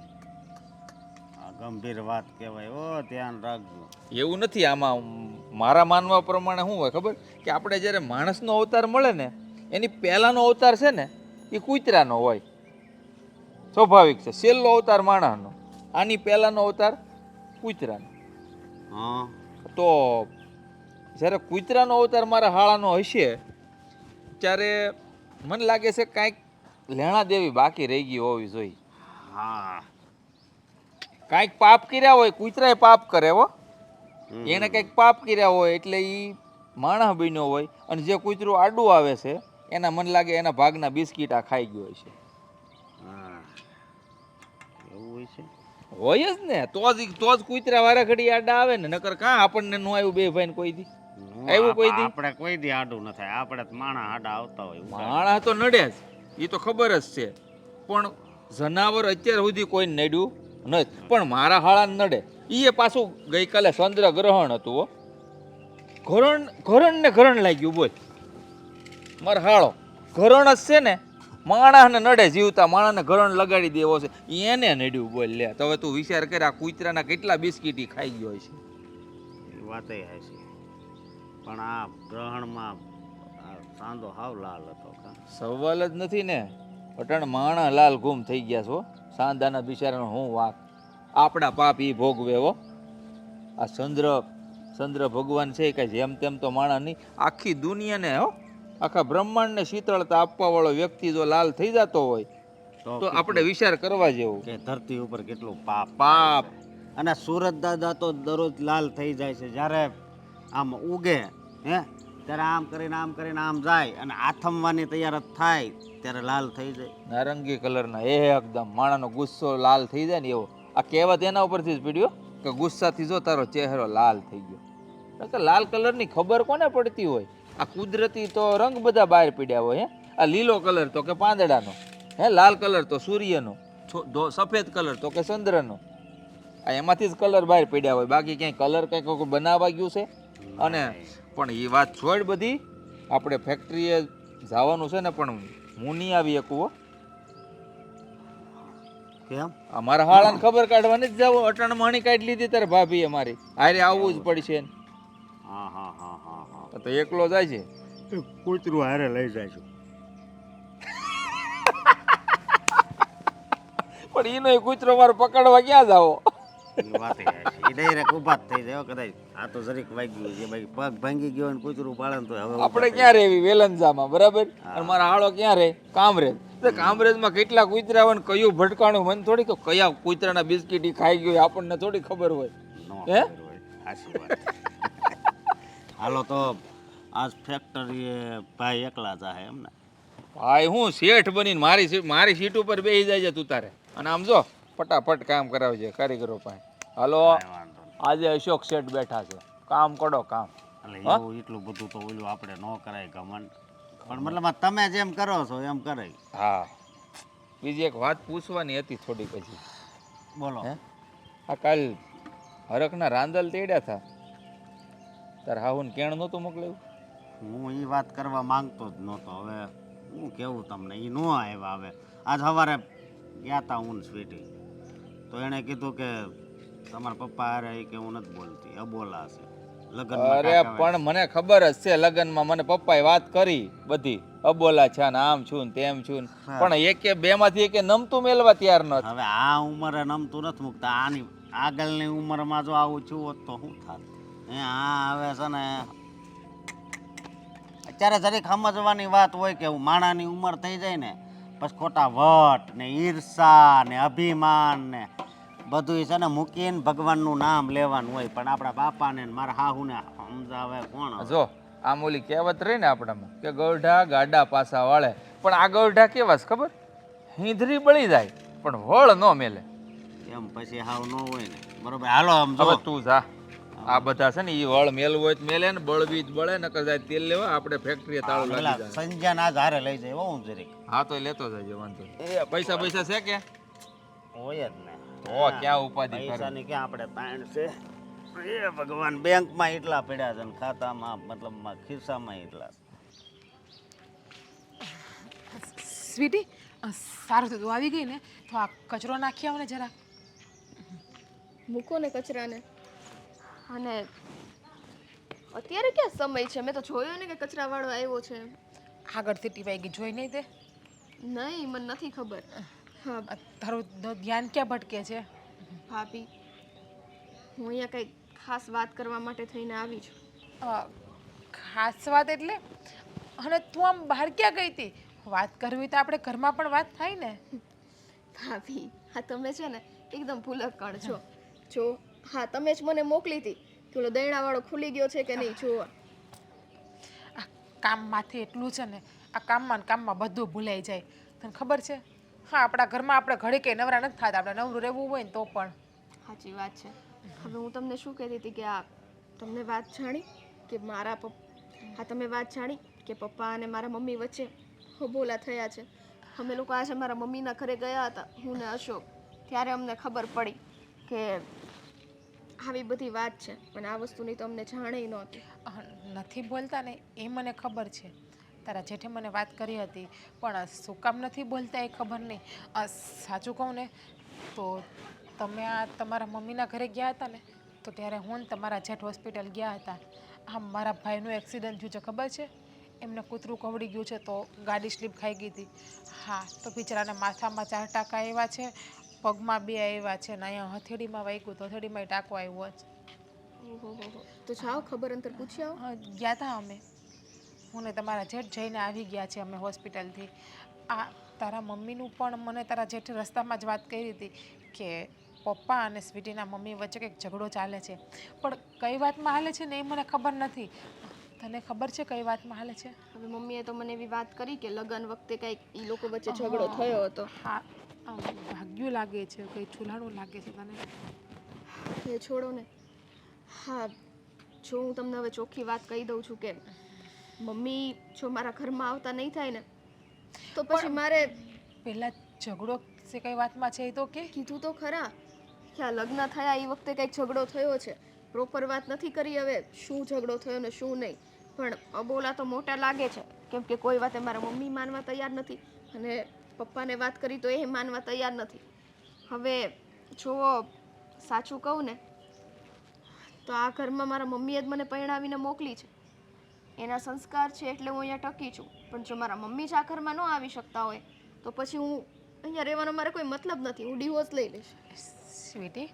આ ગંભીર વાત કહેવાય. ઓ ધ્યાન રાખજો. એવું નથી. આમાં મારા માનવા પ્રમાણે શું હોય ખબર? કે આપણે જ્યારે માણસનો અવતાર મળે ને એની પહેલાંનો અવતાર છે ને એ કૂતરાનો હોય, સ્વાભાવિક છે. છેલ્લો અવતાર માણસનો, આની પહેલાંનો અવતાર કૂતરાનો. હા, તો જ્યારે કૂતરાનો અવતાર મારા હાળાનો હશે ત્યારે મને લાગે છે કાંઈક લેણા દેવી બાકી રહી ગઈ હોવી જોઈએ. હા, કાંઈક પાપ કર્યા હોય, કૂતરાએ પાપ કરે હો, એને કંઈક પાપ કર્યા હોય એટલે એ માણસ બન્યો હોય, અને જે કૂતરું આડું આવે છે એના મને લાગે એના ભાગના બિસ્કીટા ખાઈ ગયો હશે. હા, એવું હોય છે. હોય જ ને, તો જ કૂતરા વારા ઘડી આડા આવે ને, નકર કાં આપણને નો આવ્યું બે ભાઈને કોઈ દી આવ્યું કોઈ દી? આપણે કોઈ દી આડું ન થાય. આપણે તો માણા આડા આવતા હોય. માણસ તો નડે જ, એ તો ખબર જ છે, પણ જનાવર અત્યાર સુધી કોઈ નડ્યું નથી. પણ મારા હાળાને નડે. એ પાછું ગઈકાલે ચંદ્ર ગ્રહણ હતું હો. ઘરણ ને ઘરણ લાગ્યું. બોલ, મારો હાળો ઘરણ જ છે ને, માણસને નડે, જીવતા માણસને ઘરણ લગાડી દેવો છે, એને નડ્યું. બોલ લે, તો હવે તું વિચાર કર, આ કૂતરાના કેટલા બિસ્કીટી ખાઈ ગયો છે. એ વાતે છે. પણ આ ગ્રહણમાં સાંદો હાવ લાલ હતો. સવાલ જ નથી ને. અટાણ માણા લાલ ગુમ થઈ ગયા છો. સાંદાના બિચારાનો હું વાંક? આપણા પાપ ઈ ભોગવે હો. આ ચંદ્ર ભગવાન છે કે જેમ તેમ તો માણા નહીં. આખી દુનિયાને હો, આખા બ્રહ્માંડને શીતળતા આપવા વાળો વ્યક્તિ જો લાલ થઈ જતો હોય તો આપણે વિચાર કરવા જેવું કે ધરતી ઉપર કેટલું પાપ. અને સુરત દાદા તો દરરોજ લાલ થઈ જાય છે. જ્યારે આમ ઉગે હે ત્યારે આમ કરીને આમ જાય, અને આથમવાની તૈયાર થાય ત્યારે લાલ થઈ જાય. નારંગી કલરના એકદમ માણાનો ગુસ્સો લાલ થઈ જાય ને એવો. આ કહેવત એના ઉપરથી જ પીડ્યો કે ગુસ્સાથી જો તારો ચહેરો લાલ થઈ ગયો. તો લાલ કલરની ખબર કોને પડતી હોય? આ કુદરતી તો રંગ બધા બહાર પીડ્યા હોય. હે આ લીલો કલર તો કે પાંદડાનો, હે લાલ કલર તો સૂર્યનો, સફેદ કલર તો કે ચંદ્રનો આ એમાંથી જ કલર બહાર પડ્યા હોય બાકી ક્યાંય કલર કંઈક કોઈ બનાવવા ગયું છે અને પણ એ વાત છોડ બધી આપણે ફેક્ટરીએ જવાનું છે ને પણ હું નહીં આવી શકું હો કેમ અમારા હાળાને ખબર કાઢવાની જ જાવ અટાણ માણી કાઢી લીધી તારે ભાભી અમારી આરે આવવું જ પડશે હા હા હા હા હા તો એકલો જાય છે કૂતરું હારે લઈ જાય છું પણ એનો કૂતરો મારે પકડવા ક્યાં જાવો વાત એ ડાયરેક્ટ ઊભા જ થઈ જાય કદાચ આ તો જરીક વાગ્યું છે ભાઈ પગ ભાંગી ગયો ને કૂતરું પાડે ને તો હવે આપણે ક્યાં રહેવી વેલંજામાં બરાબર અને મારા હાળો ક્યાં રહે કામરેજ તો કામરેજમાં કેટલા કૂતરા હોય ને કયું ભટકાણું મને થોડી કે કયા કૂતરાના બિસ્કીટ ઈ ખાઈ ગયું આપણને થોડી ખબર હોય હે સાચી વાત હાલો તો આજ ફેક્ટરી ભાઈ એકલા જાય એમ ને ભાઈ હું શેઠ બનીને મારી સીટ ઉપર બેસી જાય છે તું તારે અને આમ જો ફટાફટ કામ કરાવજે કારીગરો પાસે હાલો વાંધો નહીં આજે અશોક શેઠ બેઠા છે કામ કરો કામ એટલે એવું એટલું બધું તો ઓલું આપણે ન કરાય ઘમંડ પણ મતલબ તમે જેમ કરો છો એમ કરાય હા બીજી એક વાત પૂછવાની હતી થોડી પછી બોલો હે આ કાલ હરખના રાંદલ તેડ્યા હતા તાર હાહુને કેણ નહોતું મોકલ્યું હું એ વાત કરવા માંગતો જ નહોતો હવે હું કેવું તમને એ ન આવ્યા હવે આજ સવારે ગયા હતા હું ને સ્વીટી તો એણે કીધું કે તમારા પપ્પા હારે કે હું નથી બોલતી અબોલા છે લગ્ન અરે પણ મને ખબર જ છે લગ્નમાં મને પપ્પાએ વાત કરી બધી અબોલા છે ને આમ છું ને તેમ છું ને પણ એકે બે માંથી એકે નમતું મેલવા તૈયાર ન હવે આ ઉંમરે નમતું નથી મૂકતા આની આગળની ઉંમરમાં જો આવું છું હોત તો શું થાત આ હવે છે ને અત્યારે જરીક સમજવાની વાત હોય કે માણાની ઉંમર થઈ જાય ને પછી ખોટા વટ ને ઈર્ષા ને અભિમાન ને બધું છે ને મૂકીને ભગવાનનું નામ લેવાનું હોય પણ આપણા બાપાને ને મારા હાહુને સમજાવે કોણ હવે? જો આમ ઓલી કહેવત રહી ને આપણામાં કે ગૌઢા ગાડા પાસા વાળે પણ આ ગૌઢા કેવા છે ખબર હિંધરી બળી જાય પણ વળ ન મેલે એમ પછી હાવ ન હોય ને બરોબર હાલો આમ હવે જો તું જા આ બધા છે ને એ વળ મેલવું હોય તો મેલે ને બળવી જ બળે નકર જાય તેલ લેવા આપણે ફેક્ટરીએ તાળું લાગી જાય સંજ્ઞાન આજ હારે લઈ જાય હું જરીક હા તો લેતો જજો વાંધો નહીં. પૈસા પૈસા છે કે હોય જ ને તો ક્યાં ઉપાધિ કરે પૈસાની ક્યાં આપણે તાણ છે એ ભગવાન બેંકમાં એટલા પડ્યા છે ને ખાતામાં મતલબમાં ખિસ્સામાં એટલા છે સ્વીટી સારું થયું તું આવી ગઈ ને તો આ કચરો નાખી આવ ને જરા મૂકો ને કચરાને અને અત્યારે ક્યાં સમય છે મેં તો જોયો ને કે કચરાવાળો આવ્યો છે આગળથી ટીવાઈ ગઈ જોઈ નહીં તે નહીં મને નથી ખબર હા તારું ધ્યાન ક્યાં ભટકે છે ભાભી હું અહીંયા કંઈક ખાસ વાત કરવા માટે થઈને આવી છું ખાસ વાત એટલે અને તું આમ બહાર ક્યાં ગઈ હતી વાત કરવી તો આપણે ઘરમાં પણ વાત થાય ને ભાભી હા તમે છે ને એકદમ ભૂલક્કડ છો જો હા તમે જ મને મોકલી હતી કે ઓલો દૈણાવાળો ખુલી ગયો છે કે નહીં જોવા આ કામમાંથી એટલું છે ને આ કામમાં ને કામમાં બધું ભૂલાઈ જાય તને ખબર છે હા આપણા ઘરમાં આપણે ઘડી કંઈ નવરા નથી થતા આપણે નવરું રહેવું હોય ને તો પણ સાચી વાત છે હવે હું તમને શું કહેતી હતી કે આ તમને વાત જાણી કે મારા હા તમે વાત જાણી કે પપ્પા અને મારા મમ્મી વચ્ચે બોલા થયા છે અમે લોકો આજે મારા મમ્મીના ઘરે ગયા હતા હું ને અશોક ત્યારે અમને ખબર પડી કે આવી બધી વાત છે પણ આ વસ્તુની તો અમને જાણે નહોતી નથી બોલતા ને એ મને ખબર છે તારા જેઠે મને વાત કરી હતી પણ શું કામ નથી બોલતા એ ખબર નહીં સાચું કહું ને તો તમે આ તમારા મમ્મીના ઘરે ગયા હતા ને તો ત્યારે હું ને તમારા જેઠ હોસ્પિટલ ગયા હતા આ મારા ભાઈનું એક્સિડન્ટ થયું છે ખબર છે એમને કૂતરું કવડી ગયું છે તો ગાડી સ્લીપ ખાઈ ગઈ હતી હા તો બિચારાને માથામાં 4 ટાંકા આવ્યા છે પગમાં 2 આવ્યા છે ને અહીંયા હથેળીમાં વાગ્યું તો હથેળીમાં ટાંકો આવ્યો છે ઓહો તો જાઓ ખબર અંતર પૂછી આવો ગયા હતા અમે હું ને તમારા જેઠ જઈને આવી ગયા છે અમે હોસ્પિટલથી આ તારા મમ્મીનું પણ મને તારા જેઠે રસ્તામાં જ વાત કરી હતી કે પપ્પા અને સ્વીટીના મમ્મી વચ્ચે કંઈક ઝઘડો ચાલે છે પણ કઈ વાતમાં હાલે છે ને એ મને ખબર નથી તને ખબર છે કઈ વાતમાં હાલે છે હવે મમ્મીએ તો મને એવી વાત કરી કે લગ્ન વખતે કંઈક એ લોકો વચ્ચે ઝઘડો થયો હતો હા ભાગ્યું લાગે છે કંઈ ચૂલાણું લાગે છે તને એ છોડો ને હા જો હું તમને હવે ચોખ્ખી વાત કહી દઉં છું કે મમ્મી જો મારા ઘરમાં આવતા નહીં થાય ને તો પછી મારે પહેલાં ઝઘડો હાસ્ય કઈ વાતમાં છે એ તો કે કીધું તો ખરા કે આ લગ્ન થયા એ વખતે કંઈક ઝઘડો થયો છે. પ્રોપર વાત નથી કરી હવે શું ઝઘડો થયો ને શું નહીં. પણ અબોલા તો મોટા લાગે છે, કેમ કે કોઈ વાતે મારા મમ્મી માનવા તૈયાર નથી અને પપ્પાને વાત કરી તો એ માનવા તૈયાર નથી. હવે જો સાચું કહું ને તો આ ઘરમાં મારા મમ્મીએ જ મને પરણાવીને મોકલી છે. એના સંસ્કાર છે એટલે હું અહીંયા ટકી છું. પણ જો મારા મમ્મી જ આ ઘરમાં ન આવી શકતા હોય તો પછી હું અહીંયા રહેવાનો મારે કોઈ મતલબ નથી. હું ડિવોર્સ લઈ લઈશ. સ્વીટી,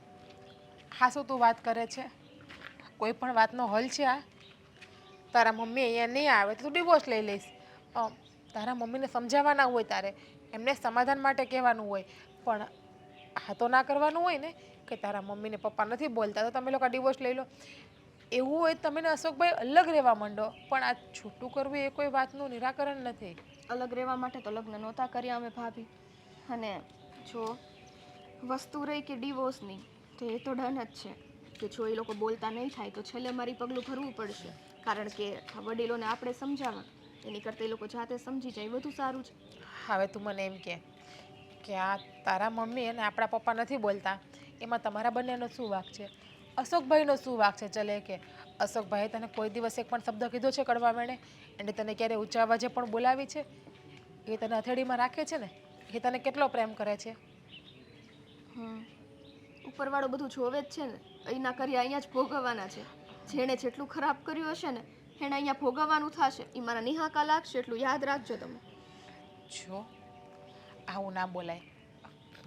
હા શું તું વાત કરે છે? કોઈ પણ વાતનો હલ છે આ? તારા મમ્મી અહીંયા નહીં આવે તો તું ડિવોર્સ લઈ લઈશ. તારા મમ્મીને સમજાવવાના હોય તારે, એમને સમાધાન માટે કહેવાનું હોય. પણ આ તો ના કરવાનું હોય ને કે તારા મમ્મીને પપ્પા નથી બોલતા તો તમે લોકો ડિવોર્સ લઈ લો. એવું હોય તમે ને અશોકભાઈ અલગ રહેવા માંડો. પણ આ છૂટું કરવું એ કોઈ વાતનું નિરાકરણ નથી. અલગ રહેવા માટે તો લગ્ન નહોતા કર્યા અમે ભાભી. અને જો વસ્તુ રહી કે ડિવોર્સની તો એ તો ડન જ છે કે જો એ લોકો બોલતા નહીં થાય તો છેલ્લે મારી પગલું ભરવું પડશે. કારણ કે આ વડીલોને આપણે સમજાવવા એની કરતાં એ લોકો જાતે સમજી જાય વધુ સારું છે. હવે તું મને એમ કે આ તારા મમ્મી અને આપણા પપ્પા નથી બોલતા એમાં તમારા બંનેનો શું વાંક છે? અશોકભાઈનો શું વાંક છે? ચલે કે અશોકભાઈએ તને કોઈ દિવસ એક પણ શબ્દ કીધો છે કડવા મેળે? એને તને ક્યારે ઊંચા અવાજે પણ બોલાવી છે? એ તને હથેળીમાં રાખે છે ને? એ તને કેટલો પ્રેમ કરે છે? ઉપરવાળો બધું જોવે જ છે ને. અહીંના કર્યા અહીંયા જ ભોગવવાના છે. જેણે જેટલું ખરાબ કર્યું હશે ને એને અહીંયા ભોગવવાનું થશે. એ મારા નિહાકા લાગશે એટલું યાદ રાખજો તમે. જો આવું ના બોલાય.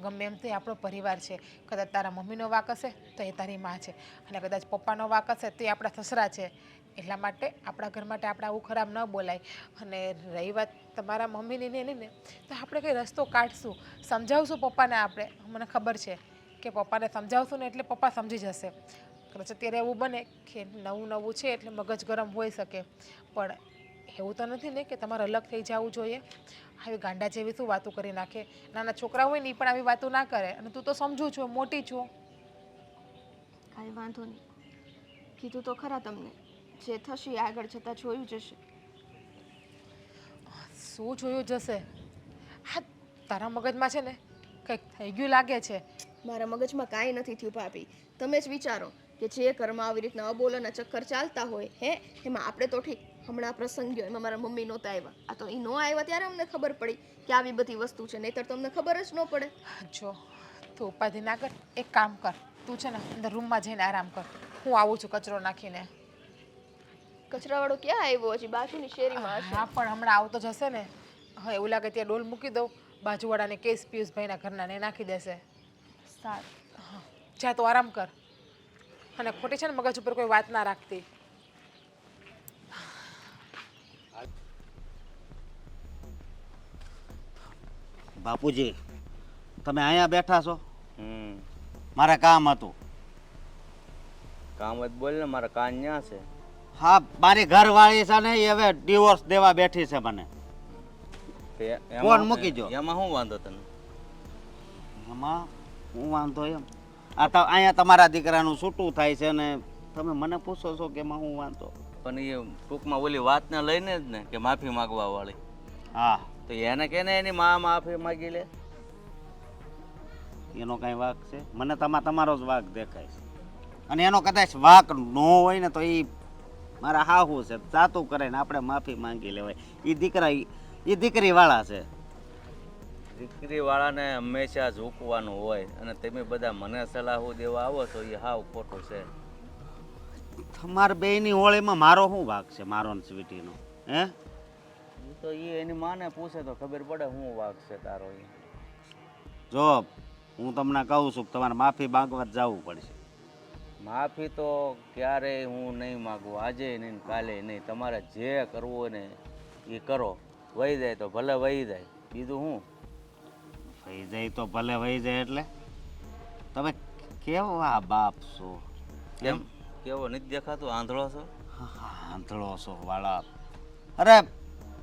ગમે એમ તે આપણો પરિવાર છે. કદાચ તારા મમ્મીનો વાંક હશે તો એ તારી માં છે અને કદાચ પપ્પાનો વાંક હશે તો એ આપણા સસરા છે. એટલા માટે આપણા ઘર માટે આપણે આવું ખરાબ ન બોલાય. અને રહી વાત તમારા મમ્મીની ને એની ને તો આપણે કંઈ રસ્તો કાઢશું, સમજાવશું પપ્પાને. આપણે મને ખબર છે કે પપ્પાને સમજાવશું ને એટલે પપ્પા સમજી જશે. કદાચ અત્યારે એવું બને કે નવું નવું છે એટલે મગજ ગરમ હોઈ શકે, પણ એવું તો નથી ને કે તમારે અલગ થઈ જવું જોઈએ. આવી ગાંડા જેવી શું વાતો કરી નાખે? નાના છોકરા હોય ને એ પણ આવી વાતો ના કરે. અને તું તો સમજુ છું, મોટી છું. કાંઈ વાંધો નહીં. કીધું તો ખરા તમને જે થશે એ આગળ જતાં જોયું જશે. શું જોયું જશે? હા, તારા મગજમાં છે ને કંઈક થઈ ગયું લાગે છે. મારા મગજમાં કાંઈ નથી થયું ભાભી. તમે જ વિચારો કે જે ઘરમાં આવી રીતના અબોલાના ચક્કર ચાલતા હોય એમાં આપણે તો ઠીક હમણાં પ્રસંગ ગયો એમાં મારા મમ્મી નહોતા આવ્યા. આ તો એ ન આવ્યા ત્યારે અમને ખબર પડી કે આવી બધી વસ્તુ છે, નહીંતર તો અમને ખબર જ ન પડે. જો તું ઉપાધિ ના કર, એક કામ કર, તું છે ને અંદર રૂમમાં જઈને આરામ કર. હું આવું છું કચરો નાખીને. કચરાવાળો ક્યાં આવ્યો? હજી બાજુની શેરીમાં હશે. હા પણ હમણાં આવતો જશે ને. હા એવું લાગે ત્યાં ડોલ મૂકી દઉં, બાજુવાળાને કેસ પિયુષભાઈના ઘરના ને નાખી દેશે. સારું. હા જા તો આરામ કર. અને ખોટી છે ને મગજ ઉપર કોઈ વાત ના રાખતી. બાપુજી તમે અહીંયા બેઠા છો? મારે કામ હતું. કામ જ બોલ ને, મારા કાન ન્યા છે. હા, મારી ઘરવાળી છે ને એ હવે ડિવોર્સ દેવા બેઠી છે મને. ફોન મૂકી જો. એમાં શું વાંધો તને? એમાં હું વાંધો એમ અહીંયા તમારા દીકરાનું છૂટું થાય છે ને તમે મને પૂછો છો કે એમાં હું વાંધો? પણ એ ટૂંકમાં ઓલી વાતને લઈને જ ને કે માફી માગવા વાળી. હા તો એને કે ને એની માં માફી માગી લે. એનો કઈ વાંક છે? મને તમારો જ વાંક દેખાય છે. અને એનો કદાચ વાંક ન હોય ને તો એ મારા હાહુ છે, જાતું કરે ને આપણે માફી માંગી લેવાય. એ દીકરી વાળા છે. દીકરી વાળાને હંમેશા ઝૂકવાનું હોય અને તમે બધા મને સલાહો દેવા આવો છો એ હાવ ખોટું છે. તમારા બેયની હોળીમાં મારો શું વાંક છે? મારો ને સ્વીટીનો હે? તો એ એની માને પૂછે તો ખબર પડે શું વાંક છે તારો. જો હું તમને કહું છું તમારે માફી માંગવા જ જવું પડશે. માફી તો ક્યારેય હું નહીં માગું, આજે નહીં કાલે નહીં. તમારે જે કરવું હોય ને એ કરો. વહી જાય તો ભલે વહી જાય, બીજું શું? વહી જાય તો ભલે વહી જાય એટલે તમે કેવા બાપ છો? કેમ કેવો નથી દેખાતો? આંધળો છો? આંધળો છો વાળા. અરે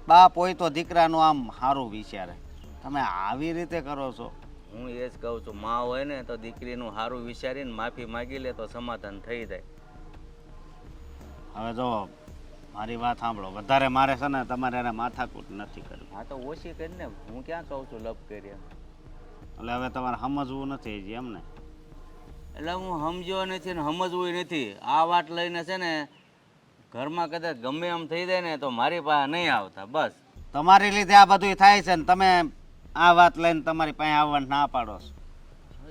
બાપ હોય તો દીકરાનું આમ સારું વિચારે, તમે આવી રીતે કરો છો. હું એ જ કહું છું, માં હોય ને તો દીકરીનું સારું વિચારીને માફી માગી લે તો સમાધાન થઈ જાય. હવે જો મારી વાત સાંભળો, વધારે મારે છે ને તમારે એને માથાકૂટ નથી કરવી. હા તો ઓછી કરીને હું ક્યાં કહું છું લપ કરીએ. એટલે હવે તમારે સમજવું નથી હજી એમ ને? એટલે હું સમજ્યો નથી ને સમજવું નથી. આ વાત લઈને છે ને ઘરમાં કદાચ ગમે એમ થઈ જાય ને તો મારી પાસે નહીં આવતા. બસ તમારી લીધે આ બધું થાય છે ને તમે આ વાત લઈને તમારી પાસે આવવાનું ના પાડો છો.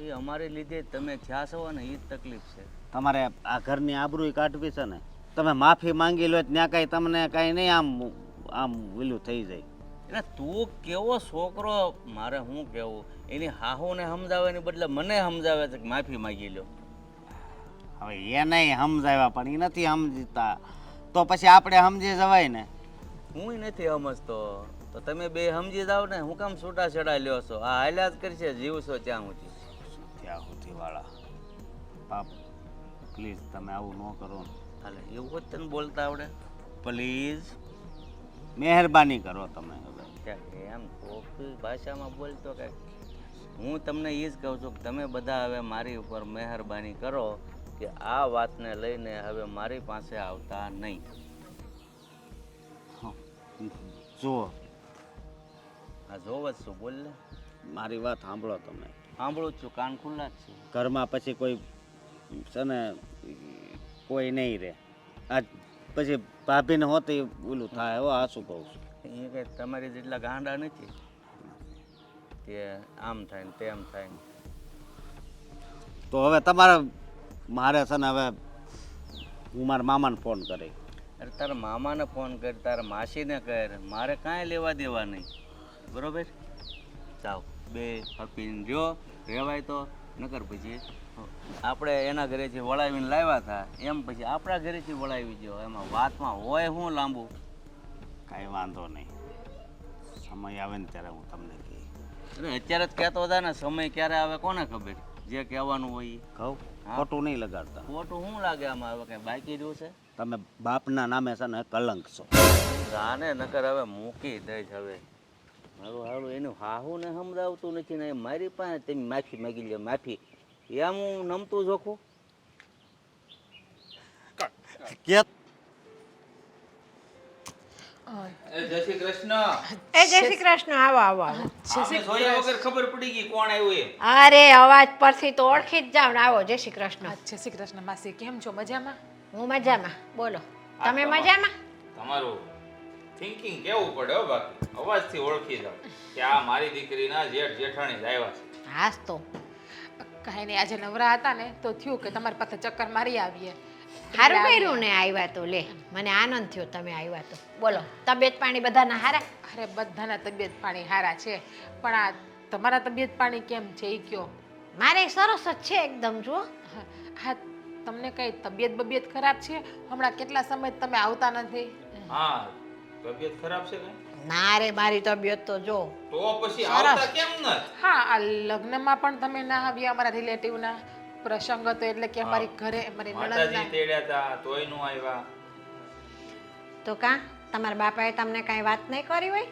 એ અમારી લીધે જ તમે થયા છો ને એ જ તકલીફ છે. તમારે આ ઘરની આબરૂ કાઢવી છે ને, તમે માફી માંગી લો ત્યાં કાંઈ તમને કાંઈ નહીં આમ આમ વિલું થઈ જાય. એટલે તું કેવો છોકરો, મારે શું કહેવું, એની હાહુને સમજાવવાની બદલે મને સમજાવે છે કે માફી માંગી લો. હવે એ નહીં સમજાવ્યા પણ એ નથી સમજતા તો પછી આપણે સમજી જવાય ને. હું નથી સમજતો તો તમે બે સમજી જાવ ને. હું કામ છૂટા છેડા લ્યો છો? આ હાલ્યા જ કરશે જીવશો ત્યાં સુધી. ત્યાં સુધી વાળા બાપ પ્લીઝ તમે આવું ન કરો ને. હાલે એવું હોત તને બોલતા આવડે? પ્લીઝ મહેરબાની કરો તમે. એમ ખોખી ભાષામાં બોલતો કે હું તમને એ જ કહું છું કે તમે બધા હવે મારી ઉપર મહેરબાની કરો કે આ વાતને લઈને હવે મારી પાસે આવતા નહીં. જુઓ આ જોવ જ શું, બોલ ને. મારી વાત સાંભળો તમે. સાંભળું જ છું, કાન ખુલ્લા જ છે. ઘરમાં પછી કોઈ છે ને કોઈ નહીં રહે. આ પછી ભાભીને હોતી ઓલું થાય. હો આ શું કહું છું, એ કંઈ તમારી જેટલા ગાંડા નથી. તે આમ થાય ને તેમ થાય ને. તો હવે તમારે મારે છે ને હવે હું મારા મામાને ફોન કરી. અરે તારા મામાને ફોન કર, તારા માસીને કર, મારે કાંઈ લેવા દેવા નહીં. બરોબર? જાઓ બે હપીને રહ્યો, રહેવાય તો. નકર પછી આપણે એના ઘરેથી વળાવીને લાવ્યા હતા એમ પછી આપણા ઘરેથી વળાવી ગયો. એમાં વાતમાં હોય શું લાંબુ? કાંઈ વાંધો નહીં, સમય આવે ને ત્યારે હું તમને કહી. અરે અત્યારે જ કહેતો હતા ને, સમય ક્યારે આવે કોને ખબર? જે કહેવાનું હોય એ કહું, હા. ખોટું નહીં લગાડતા. ખોટું શું લાગે આમાં? હવે કંઈ બાકી રહ્યું છે? તમે બાપના નામે છે ને કલંક છો. જાને નકર હવે મૂકી દઈશ. હવે મારું હારું એનું હાહુ ને સમજાવતું નથી ને મારી પાસે તમે માફી માગી લે. માફી એમ હું નમતું જોખું? કે જય શ્રી કૃષ્ણ. એ જય શ્રી કૃષ્ણ. આવો આવો આવો. આપણે જોયા વગર ખબર પડી ગઈ કોણ આવ્યું એ. અરે અવાજ પરથી તો ઓળખી જ જાવ ને. આવો જય શ્રી કૃષ્ણ. જય શ્રી કૃષ્ણ માસી, કેમ છો? મજામાં? હું મજામાં. બોલો તમે મજામાં? તમારું થિંકિંગ કેવું પડે હો. બાકી અવાજથી ઓળખી જાવ કે આ મારી દીકરીના જેઠ જેઠાણી જ આવ્યા છે. હાસ તો કાંઈ નહીં, આજે નવરા હતા ને તો થયું કે તમારી પાસે ચક્કર મારી આવીએ. સારું કર્યું ને આવ્યા તો. લે મને આનંદ થયો તમે આવ્યા તો. બોલો તબિયત પાણી બધાના હારા? અરે બધાના તબિયત પાણી સારા છે, પણ આ તમારા તબિયત પાણી કેમ છે એ કયો. મારે સરસ જ છે એકદમ. જુઓ હા, તમને કઈ તબિયત બબિયત ખરાબ છે? હમણાં કેટલા સમય તમે આવતા નથી. હા, તબિયત ખરાબ છે કઈ? ના રે મારી તબિયત તો જો. તો પછી સરસ. આવતા કેમ ન? હા, આ લગ્નમાં પણ તમે ના આવ્યા. અમારા રિલેટિવના પ્રસંગ હતો એટલે કે અમારી ઘરે અમારી માતાજી નણંદના. તેડ્યા હતા તોય નો આવ્યા. તો કા તમારા બાપાએ તમને કાંઈ વાત નહીં કરી હોય?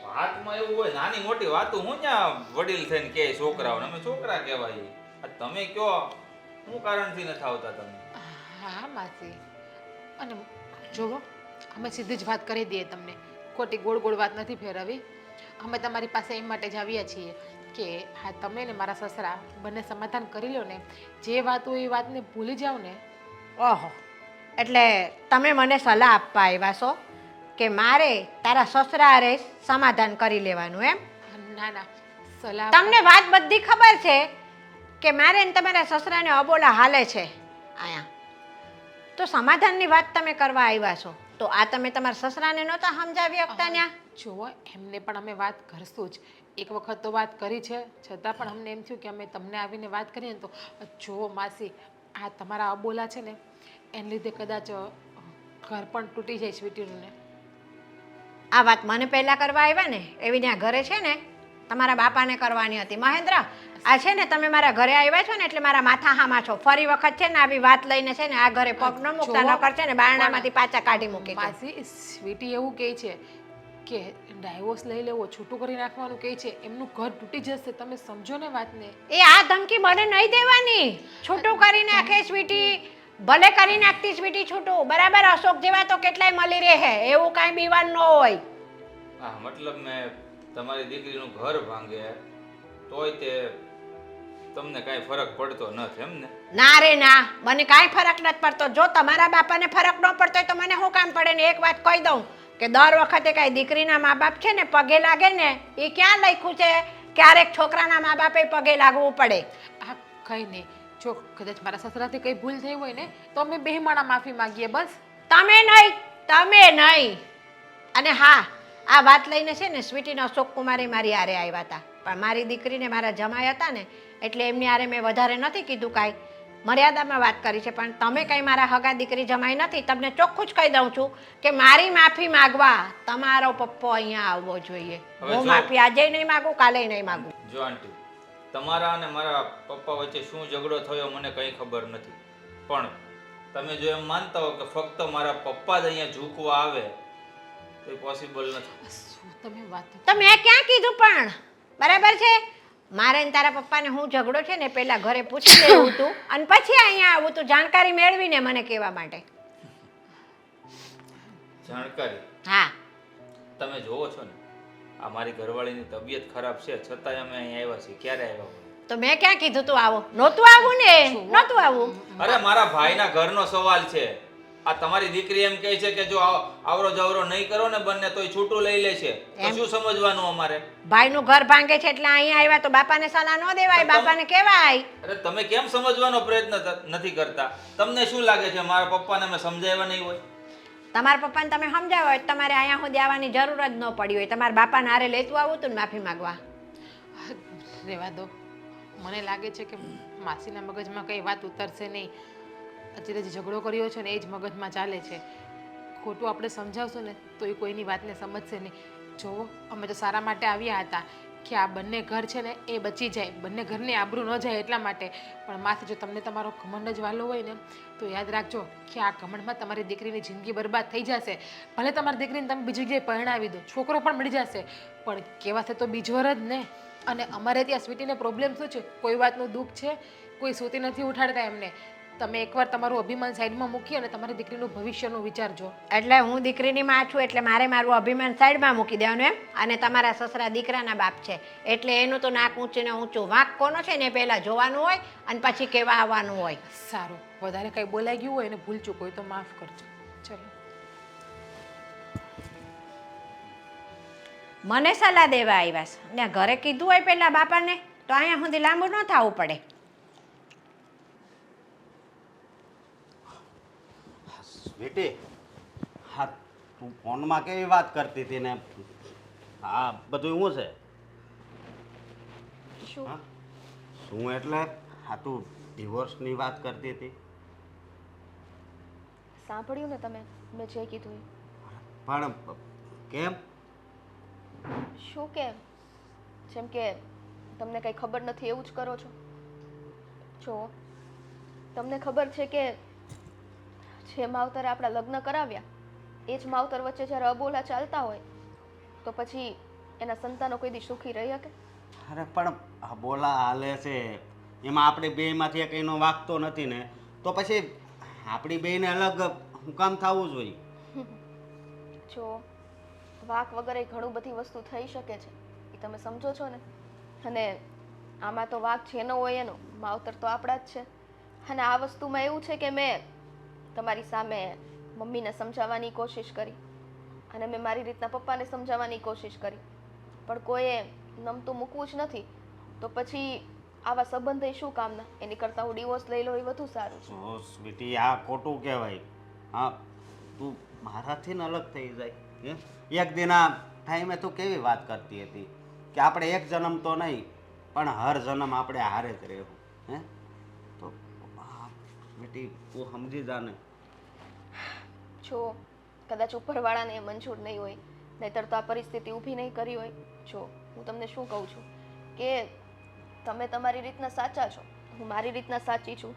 વાતમાં એવું હોય, નાની મોટી વાતો હું ત્યાં વડીલ થઈને કે છોકરાઓને, અમે છોકરા કહેવાય. આ તમે કયો શું કારણથી નથી આવતા તમે? હા માસી, અને જુઓ અમે સીધી જ વાત કરી દઈએ તમને, ખોટી ગોળ ગોળ વાત નથી ફેરવી. અમે તમારી પાસે એમ માટે જ આવ્યા છીએ કે હા તમે ને મારા સસરા બંને સમાધાન કરી લો ને. જે વાત હોય એ વાતને ભૂલી જાઓ ને. ઓહો, એટલે તમે મને સલાહ આપવા આવ્યા છો કે મારે તારા સસરા રે સમાધાન કરી લેવાનું એમ? ના ના, સલાહ તમને વાત બધી ખબર છે કે મારે ને તમારા સસરાને અબોલા હાલે છે આયા, તો સમાધાનની વાત તમે કરવા આવ્યા છો. તો આ તમે તમારા સસરાને નહોતા સમજાવી શકતા ન્યા? જુઓ એમને પણ અમે વાત કરશું જ. એક વખત તો વાત કરી છે, છતાં પણ અમને એમ થયું કે અમે તમને આવીને વાત કરીએ ને તો જુઓ માસી, આ તમારા અબોલા છે ને એને લીધે કદાચ ઘર પણ તૂટી જાય સ્વીટીનું ને. આ વાત મને પહેલા કરવા આવ્યા ને? એવી ત્યાં ઘરે છે ને તમારા બાપાને કરવાની હતી. મહેન્દ્ર, આ છે ને તમે મારા ઘરે આવ્યા છો ને એટલે મારા માથા હામાં છો. ફરી વખત છે ને આવી વાત લઈને છે ને આ ઘરે પગ ન મૂકતા, નકર છે ને બારણામાંથી પાછા કાઢી મૂકી. માસી, સ્વીટી એવું કહે છે કે ડાયવોર્સ લઈ લેવો, છૂટું કરી નાખવાનું કહે છે. એમનું ઘર તૂટી જશે, તમે સમજો ને વાતને. એ આ ધમકી મને નહીં દેવાની. છૂટું કરી નાખે સ્વીટી, ભલે કરી નાખતી સ્વીટી છૂટું. બરાબર, અશોક જેવા તો કેટલાય મળી રહે, એવું કાંઈ બીવાનું ન હોય. હા, મતલબ મેં તમારી દીકરીનું ઘર ભાંગે તોય તે તમને કાંઈ ફરક પડતો નથી એમ ને? ના રે ના, મને કાંઈ ફરક નથી પડતો. જો તમારા બાપાને ફરક ન પડતો હોય તો મને શું કામ પડે ને? એક વાત કહી દઉં કે દર વખતે કાંઈ દીકરીના મા બાપ છે ને પગે લાગે ને, એ ક્યાં લખ્યું છે ક્યારેક છોકરાના મા બાપે પગે લાગવું પડે? આ કંઈ નહીં, જો કદાચ મારા સસરાથી કંઈ ભૂલ થઈ હોય ને તો અમે બે માણા માફી માંગીએ બસ. તમે નહીં. અને હા, આ વાત લઈને છે ને સ્વીટીનો અશોક કુમારે મારી હારે આવ્યા હતા, પણ મારી દીકરીને મારા જમાઈ હતા ને એટલે એમની હારે મેં વધારે નથી કીધું, કાંઈ મર્યાદામાં વાત કરી છે. પણ તમે કંઈ મારા હગા દીકરી જમાઈ નથી. તમને ચોખ્ખું જ કહી દઉં છું કે મારી માફી માગવા તમારો પપ્પો અહીંયા આવવો જોઈએ. હવે હું જો- માફી આજે નહીં માગું, કાલે નહીં માગું. જો આંટી, તમારા અને મારા પપ્પા વચ્ચે શું ઝઘડો થયો મને કંઈ ખબર નથી, પણ તમે જો એમ માનતા હો કે ફક્ત મારા પપ્પા જ અહીંયા ઝૂકવા આવે તો એ પોસિબલ નથી. શું તમે વાત તો મેં ક્યાં કીધું પણ? બરાબર છે, મારે ને તારા પપ્પાને હું ઝઘડો છે ને પહેલા ઘરે પૂછી લેવું હતું અને પછી અહીંયા આવું તું જાણકારી મેળવીને મને કહેવા માટે. જાણકારી હા, તમે જોવો છો ને, આ મારી ઘરવાળીની તબિયત ખરાબ છે છતાંય અમે અહીંયા આવ્યા છીએ. ક્યારે આવ્યા હોય? તો મેં ક્યાં કીધું તું આવો? નહોતું આવું ને? નહોતું આવું. અરે મારા ભાઈના ઘરનો સવાલ છે. આ તમારી દીકરી એમ કહે છે કે જો આવરો જવરો નહીં કરો ને બંને તોય છૂટું લઈ લે છે, તો શું સમજવાનું અમારે? ભાઈનું ઘર ભાંગે છે એટલે અહીંયા આવ્યા તો બાપાને સલાહ ન દેવાય, બાપાને કહેવાય. અરે તમે કેમ સમજવાનો પ્રયત્ન નથી કરતા? તમને શું લાગે છે મારા પપ્પાને મેં સમજાવ્યા નહીં હોય? તમારા પપ્પાને તમે સમજાવો હોય તમારે અહીંયા સુધી આવવાની જરૂર જ ન પડી હોય. તમારા બાપાને હારે લેતું આવું તું ને માફી માંગવા. રહેવા દો. મને લાગે છે કે માસીના મગજમાં કંઈ વાત ઉતરશે નહીં. અત્યારે જે ઝઘડો કર્યો છે ને એ જ મગજમાં ચાલે છે. ખોટું આપણે સમજાવશું ને તો એ કોઈની વાતને સમજશે નહીં. જુઓ, અમે તો સારા માટે આવ્યા હતા કે આ બંને ઘર છે ને એ બચી જાય, બંને ઘરની આબરૂ ન જાય એટલા માટે. પણ માથે જો તમને તમારો ઘમંડ જ વાલો હોય ને તો યાદ રાખજો કે આ ઘમંડમાં તમારી દીકરીની જિંદગી બરબાદ થઈ જશે. ભલે તમારી દીકરીને તમે બીજી જગ્યાએ પરણાવી દો, છોકરો પણ મળી જશે, પણ કહેવાશે તો બીજોર જ ને. અને અમારે ત્યાં સ્વીટીને પ્રોબ્લેમ શું છે? કોઈ વાતનું દુઃખ છે, કોઈ સૂતી નથી ઉઠાડતા એમને. તમે એકવાર તમારું અભિમાન સાઈડમાં મૂકી અને તમારી દીકરીનું ભવિષ્યનું વિચારજો. એટલે હું દીકરીની માં છું એટલે મારે મારું અભિમાન સાઈડમાં મૂકી દેવાનું એમ? અને તમારા સસરા દીકરાના બાપ છે એટલે એનું તો નાક ઊંચું ને ઊંચું. વાંક કોનો છે ને એ પહેલાં જોવાનું હોય અને પછી કહેવા આવવાનું હોય. સારું, વધારે કંઈ બોલાઈ ગયું હોય ને ભૂલ ચૂક હોય તો માફ કરજો. ચલો. મને સલાહ દેવા આવ્યા છે ને ઘરે કીધું હોય પહેલાં બાપાને તો અહીંયા સુધી લાંબુ ન થવું પડે. સ્વીટી, હા તું ફોનમાં કેવી વાત કરતી હતી ને હા બધું શું છે? શું? હા શું એટલે હા તું ડિવોર્સની વાત કરતી હતી? સાંભળ્યું ને તમે મેં જે કીધું એ? પણ કેમ? શું કેમ? જેમ કે તમને કંઈ ખબર નથી એવું જ કરો છો? જો તમને ખબર છે કે જે માવતરે આપણા લગ્ન કરાવ્યા એ જ માવતર વચ્ચે જ્યારે અબોલા ચાલતા હોય તો પછી એના સંતાનો કોઈ દી સુખી રહી શકે? અરે પણ આ બોલા હાલે છે એમાં આપણે બેયમાંથી કંઈનો વાગતો નથી ને તો પછી આપણી બેયને અલગ હું કામ થવું જોઈએ? જો વાક વગર ઘણું બધી વસ્તુ થઈ શકે છે એ તમે સમજો છો ને. અને આમાં તો વાક જેનો હોય એનો, માવતર તો આપણા જ છે. અને આ વસ્તુમાં એવું છે કે મેં તમારી સામે મમ્મીને સમજાવવાની કોશિશ કરી અને મેં મારી રીતના પપ્પાને સમજાવવાની કોશિશ કરી, પણ કોઈએ નમતું મૂકવું જ નથી. તો પછી આવા સંબંધ શું કામના? એની કરતાં હું ડિવોર્સ લઈ લો એ વધુ સારું છે. ઓ સ્વીટી, આ ખોટું કહેવાય. હા તું મારાથી ને અલગ થઈ જાય હે? એક દિન આ ટાઈમે તું કેવી વાત કરતી હતી કે આપણે એક જન્મ તો નહીં પણ હર જન્મ આપણે હારે જ રહેવું હે? તો સ્વીટી તું સમજી જા ને. જો કદાચ ઉપરવાળાને એ મંજૂર નહીં હોય, નહીંતર તો આ પરિસ્થિતિ ઊભી નહીં કરી હોય. જો હું તમને શું કહું છું કે તમે તમારી રીતના સાચા છો, હું મારી રીતના સાચી છું,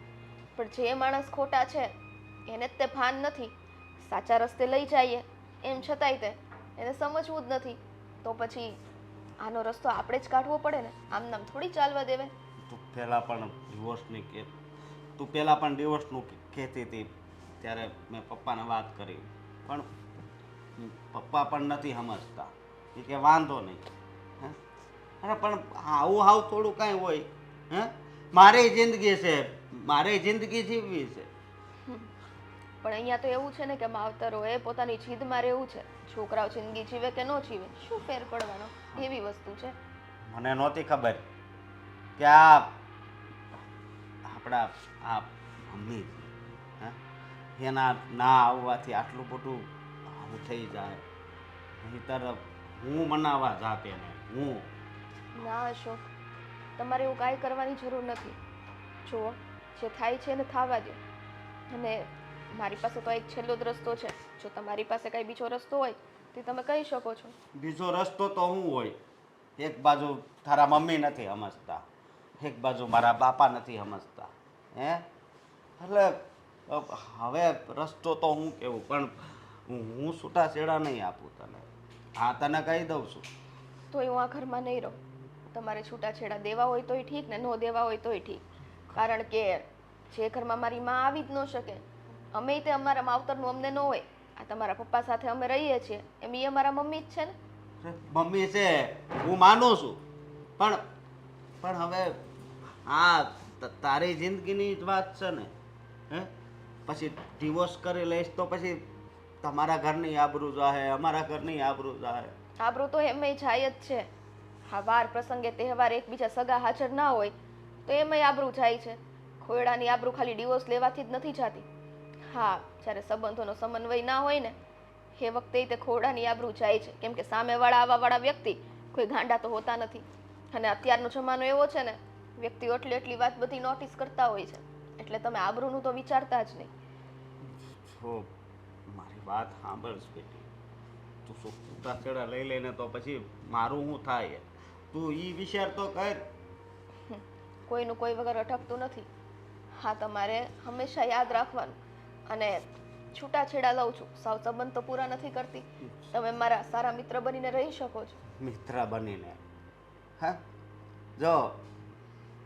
પણ જે માણસ ખોટા છે એને જ તે ભાન નથી. સાચા રસ્તે લઈ જઈએ એમ છતાંય તે એને સમજવું જ નથી. તો પછી આનો રસ્તો આપણે જ કાઢવો પડે ને, આમ નામ થોડી ચાલવા દેવે. તું પહેલાં પણ ડિવોર્સનું કહેતી હતી ત્યારે મેં પપ્પાને વાત કરી પણ પપ્પા પણ નથી સમજતા. એ કે વાંધો નહીં હે અરે પણ આવું હાવ થોડું કાંઈ હોય હે મારી જિંદગી છે, મારી જિંદગી જીવવી છે. પણ અહીંયા તો એવું છે ને કે માવતરોએ પોતાની જીદમાં રહેવું છે. છોકરાઓ જિંદગી જીવે કે ન જીવે શું ફેર પડવાનો, એવી વસ્તુ છે. મને નહોતી ખબર કે આ આપણા આ મમ્મી હે એના ના આવવાથી આટલું બધું આવું થઈ જાય. નહીંતર હું મનાવા જાત એને હું. ના અશોક, તમારે એવું કાંઈ કરવાની જરૂર નથી. જુઓ, જે થાય છે ને થવા દો. અને મારી પાસે તો એક છેલ્લો જ રસ્તો છે. જો તમારી પાસે કાંઈ બીજો રસ્તો હોય તો તમે કહી શકો છો. બીજો રસ્તો તો હું હોય? એક બાજુ તારા મમ્મી નથી સમજતા, એક બાજુ મારા બાપા નથી સમજતા હે એટલે હવે રસ્તો તો હું કેવું, પણ હું છૂટાછેડા નહીં આપું તને. હા તને કહી દઉં છું. તોય હું આ ઘરમાં નહીં રહું. તમારે છૂટાછેડા દેવા હોય તોય ઠીક ને ન દેવા હોય તોય ઠીક. કારણ કે જે ઘરમાં મારી માં આવી જ ન શકે, અમે તે અમારા માવતરનું અમને ન હોય. આ તમારા પપ્પા સાથે અમે રહીએ છીએ એમ એ અમારા મમ્મી જ છે ને. મમ્મી છે હું માનું છું, પણ હવે આ તારી જિંદગીની જ વાત છે ને હે પછી ડિવોર્સ કરી લઈશ તો પછી તમારા ઘરની આબરૂ જાહે, અમારા ઘરની આબરૂ જાહે. આબરૂ તો એમય જાય જ છે. હા, વાર પ્રસંગે તહેવાર એકબીજા સગા હાજર ના હોય તો એમય આબરૂ જાય છે. ખોયડાની આબરૂ ખાલી ડિવોર્સ લેવાથી જ નથી જાતી. હા, જ્યારે સંબંધોનો સમન્વય ના હોય ને એ વખતે તે ખોયડાની આબરૂ જાય છે. કેમ કે સામેવાળા આવાવાળા વ્યક્તિ કોઈ ગાંડા તો હોતા નથી. અને અત્યારનો જમાનો એવો છે ને, વ્યક્તિઓ એટલી વાત બધી નોટિસ કરતા હોય છે. એટલે તમે આબરૂનું તો વિચારતા જ નહીં. જો મારી વાત સાંભળ બેટી, તું શું છૂટાછેડા લઈ લઈને તો પછી મારું શું થાય તું ઈ વિચાર તો કર. કોઈનું કોઈ વગર અટકતું નથી. હા, તમારે હંમેશા યાદ રાખવાનું. અને છૂટાછેડા લઉં છું, સાવ સંબંધ તો પૂરા નથી કરતી. તમે મારા સારા મિત્ર બનીને રહી શકો છો. મિત્ર બનીને હા, જો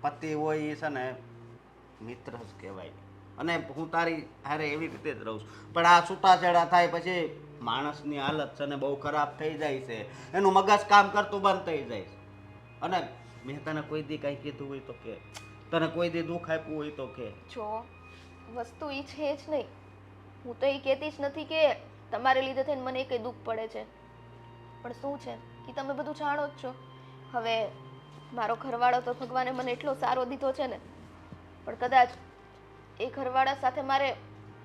પતિ હોય એ છે ને મિત્ર જ કહેવાય. અને હું તારી હારે એવી રીતે જ રહું છું. પણ આ છૂટાછેડા થાય પછી માણસની હાલત છે ને બહુ ખરાબ થઈ જાય છે. એનું મગજ કામ કરતું બંધ થઈ જાય છે. અને મેં તને કોઈ દી કાંઈ કીધું હોય તો કે, તને કોઈ દી દુઃખ આપ્યું હોય તો કે. જો વસ્તુ એ છે જ નહીં. હું તો એ કહેતી જ નથી કે તમારે લીધે થઈને મને કંઈ દુઃખ પડે છે. પણ શું છે એ તમે બધું જાણો જ છો. હવે મારો ઘરવાળો તો ભગવાને મને એટલો સારો દીધો છે ને, પણ કદાચ એ ઘરવાળા સાથે મારે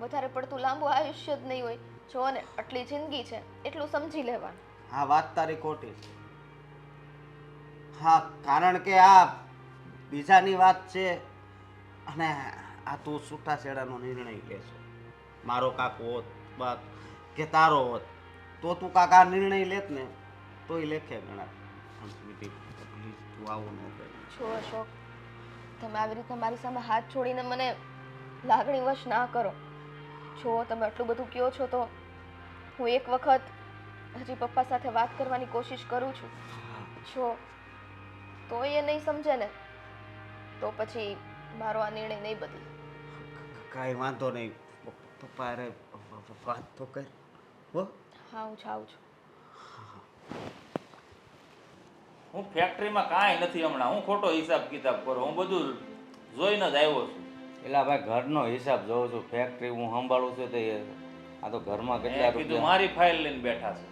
વધારે પડતું લાંબુ આયુષ્ય જ નહીં હોય. જો ને આટલી જિંદગી છે એટલું સમજી લેવાનું. હા, વાત તારી ખોટી છે. હા, કારણ કે આ બીજાની વાત છે અને આ તું છૂટાછેડાનો નિર્ણય લે છે. મારો કાકો હોત વાત કે તારો હોત તો તું કાક આ નિર્ણય લેત ને તોય લેખે ગણા. પ્લીઝ તું આવું ન કર. જો અશોક, તમે આવી રીતે મારી સામે હાથ જોડીને મને લાગણીવશ ના કરો. જો તમે આટલું બધું કહો છો તો હું એક વખત હજી પપ્પા સાથે વાત કરવાની કોશિશ કરું છું. જો તો એ નહીં સમજે ને તો પછી મારો આ નિર્ણય નહીં બદલે. કાંઈ વાંધો નહીં, પપ્પા અરે વાત તો કર હો. હા, હું જાઉં છું. હું ફેક્ટરીમાં કાંઈ નથી હમણાં, હું ખોટો હિસાબ કિતાબ કરું, હું બધું જોઈને જ આવ્યો છું. એટલે ભાઈ ઘરનો હિસાબ જોઉં છું, ફેક્ટરી હું સંભાળું છું તો આ તો ઘરમાં કેટલા મેં કીધું રૂપિયા. મારી ફાઇલ લઈને બેઠા છે.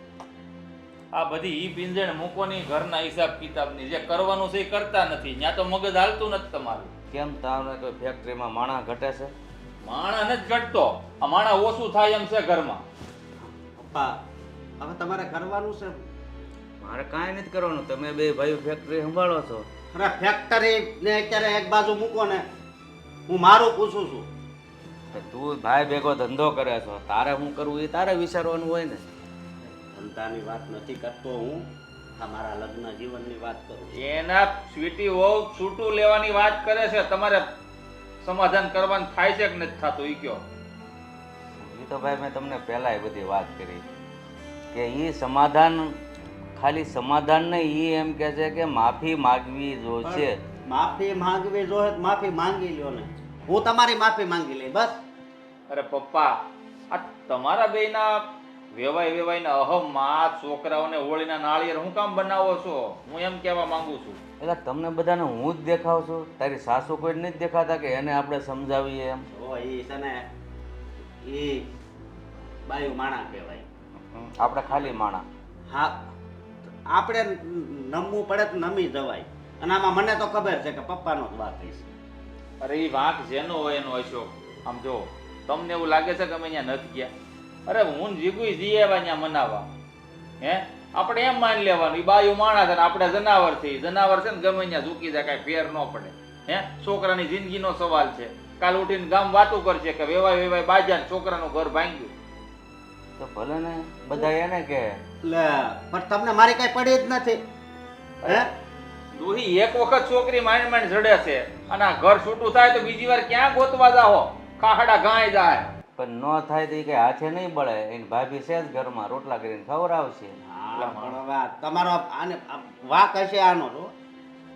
આ બધી ઈ પિંજણ મૂકોની ઘરના હિસાબ કિતાબની જે કરવાનું છે એ કરતા નથી. ત્યાં તો મગજ હાલતું નથી તમારું. કેમ તમને કોઈ ફેક્ટરીમાં માણસ ઘટે છે? માણસ જ ઘટતો, આ માણસ ઓછું થાય એમ છે ઘરમાં. પપ્પા હવે તમારે કરવાનું છે. મારે કાંઈ નથી કરવાનું, તમે બે ભાઈઓ ફેક્ટરી સંભાળો છો. અરે ફેક્ટરી ને અત્યારે એક બાજુ મૂકો ને, હું મારું પૂછું છું. તો તું ભાઈ ભેગો ધંધો કરે છો, તારે શું કરવું એ તારે વિચારવાનું હોય ને. ધંધાની વાત નથી કરતો હું, મારા લગ્ન જીવનની વાત કરું. એના સ્વીટી વહુ છૂટું લેવાની વાત કરે છે, તમારે સમાધાન કરવાનું થાય છે કે નથી થતું એ કયો. એ તો ભાઈ મેં તમને પહેલાં એ બધી વાત કરી કે એ સમાધાન ખાલી સમાધાન નહીં, એ એમ કહે છે કે માફી માગવી જોશે. માફી માંગવી જોઈએ તો માફી માંગી લ્યો ને, હું તમારી માફી માંગી લઈ બસ. અરે પપ્પા, આ તમારા બેયના વેવાય વેવાયને અહમમાં છોકરાઓને હોળીના નાળિયેર હું કામ બનાવો છો? હું એમ કહેવા માંગુ છું. એટલે તમને બધાને હું જ દેખાવ છું? તારી સાસુ કોઈ નથી દેખાતા કે એને આપણે સમજાવીએ એમ? ઓ એ છે ને એ બાયું માણા કહેવાય. આપણે ખાલી માણા. હા, આપણે નમવું પડે તો નમી જવાય. અને આમાં મને તો ખબર છે કે પપ્પાનો જ વાત છે. અરે એ વાંક જેનો હોય એનો અશોક. આમ જો તમને એવું લાગે છે કે અમે અહીંયા નથી ગયા? અરે હું ને જીગુય જઈએ એવા અહીંયા મનાવવા. હે આપણે એમ માની લેવાનું એ બાયું માણસ છે ને આપણે જનાવર છીએ. જનાવર છે ને ગમે અહીંયા ઝૂકી જાય, કાંઈ ફેર ન પડે. હે છોકરાની જિંદગીનો સવાલ છે. કાલ ઉઠીને ગામ વાતું કરશે કે વેવાય વેવાય બાજા ને છોકરાનું ઘર ભાંગ્યું. તો ભલે ને બધા એને કે લે પણ તમને મારી કઈ પડી જ નથી. હે દોહી એક વખત છોકરી માંડ માંડ જડે છે અને આ ઘર છૂટું થાય તો બીજી વાર ક્યાં ગોતવા જાઓ? ખાહડા ગાય જાય. પણ ન થાય તો એ કઈ હાથે નહીં બળે. એની ભાભી છે જ ઘરમાં, રોટલા કરીને ખવડાવશે. હા, પણ હવે આ તમારો આને વાક હશે આનો તો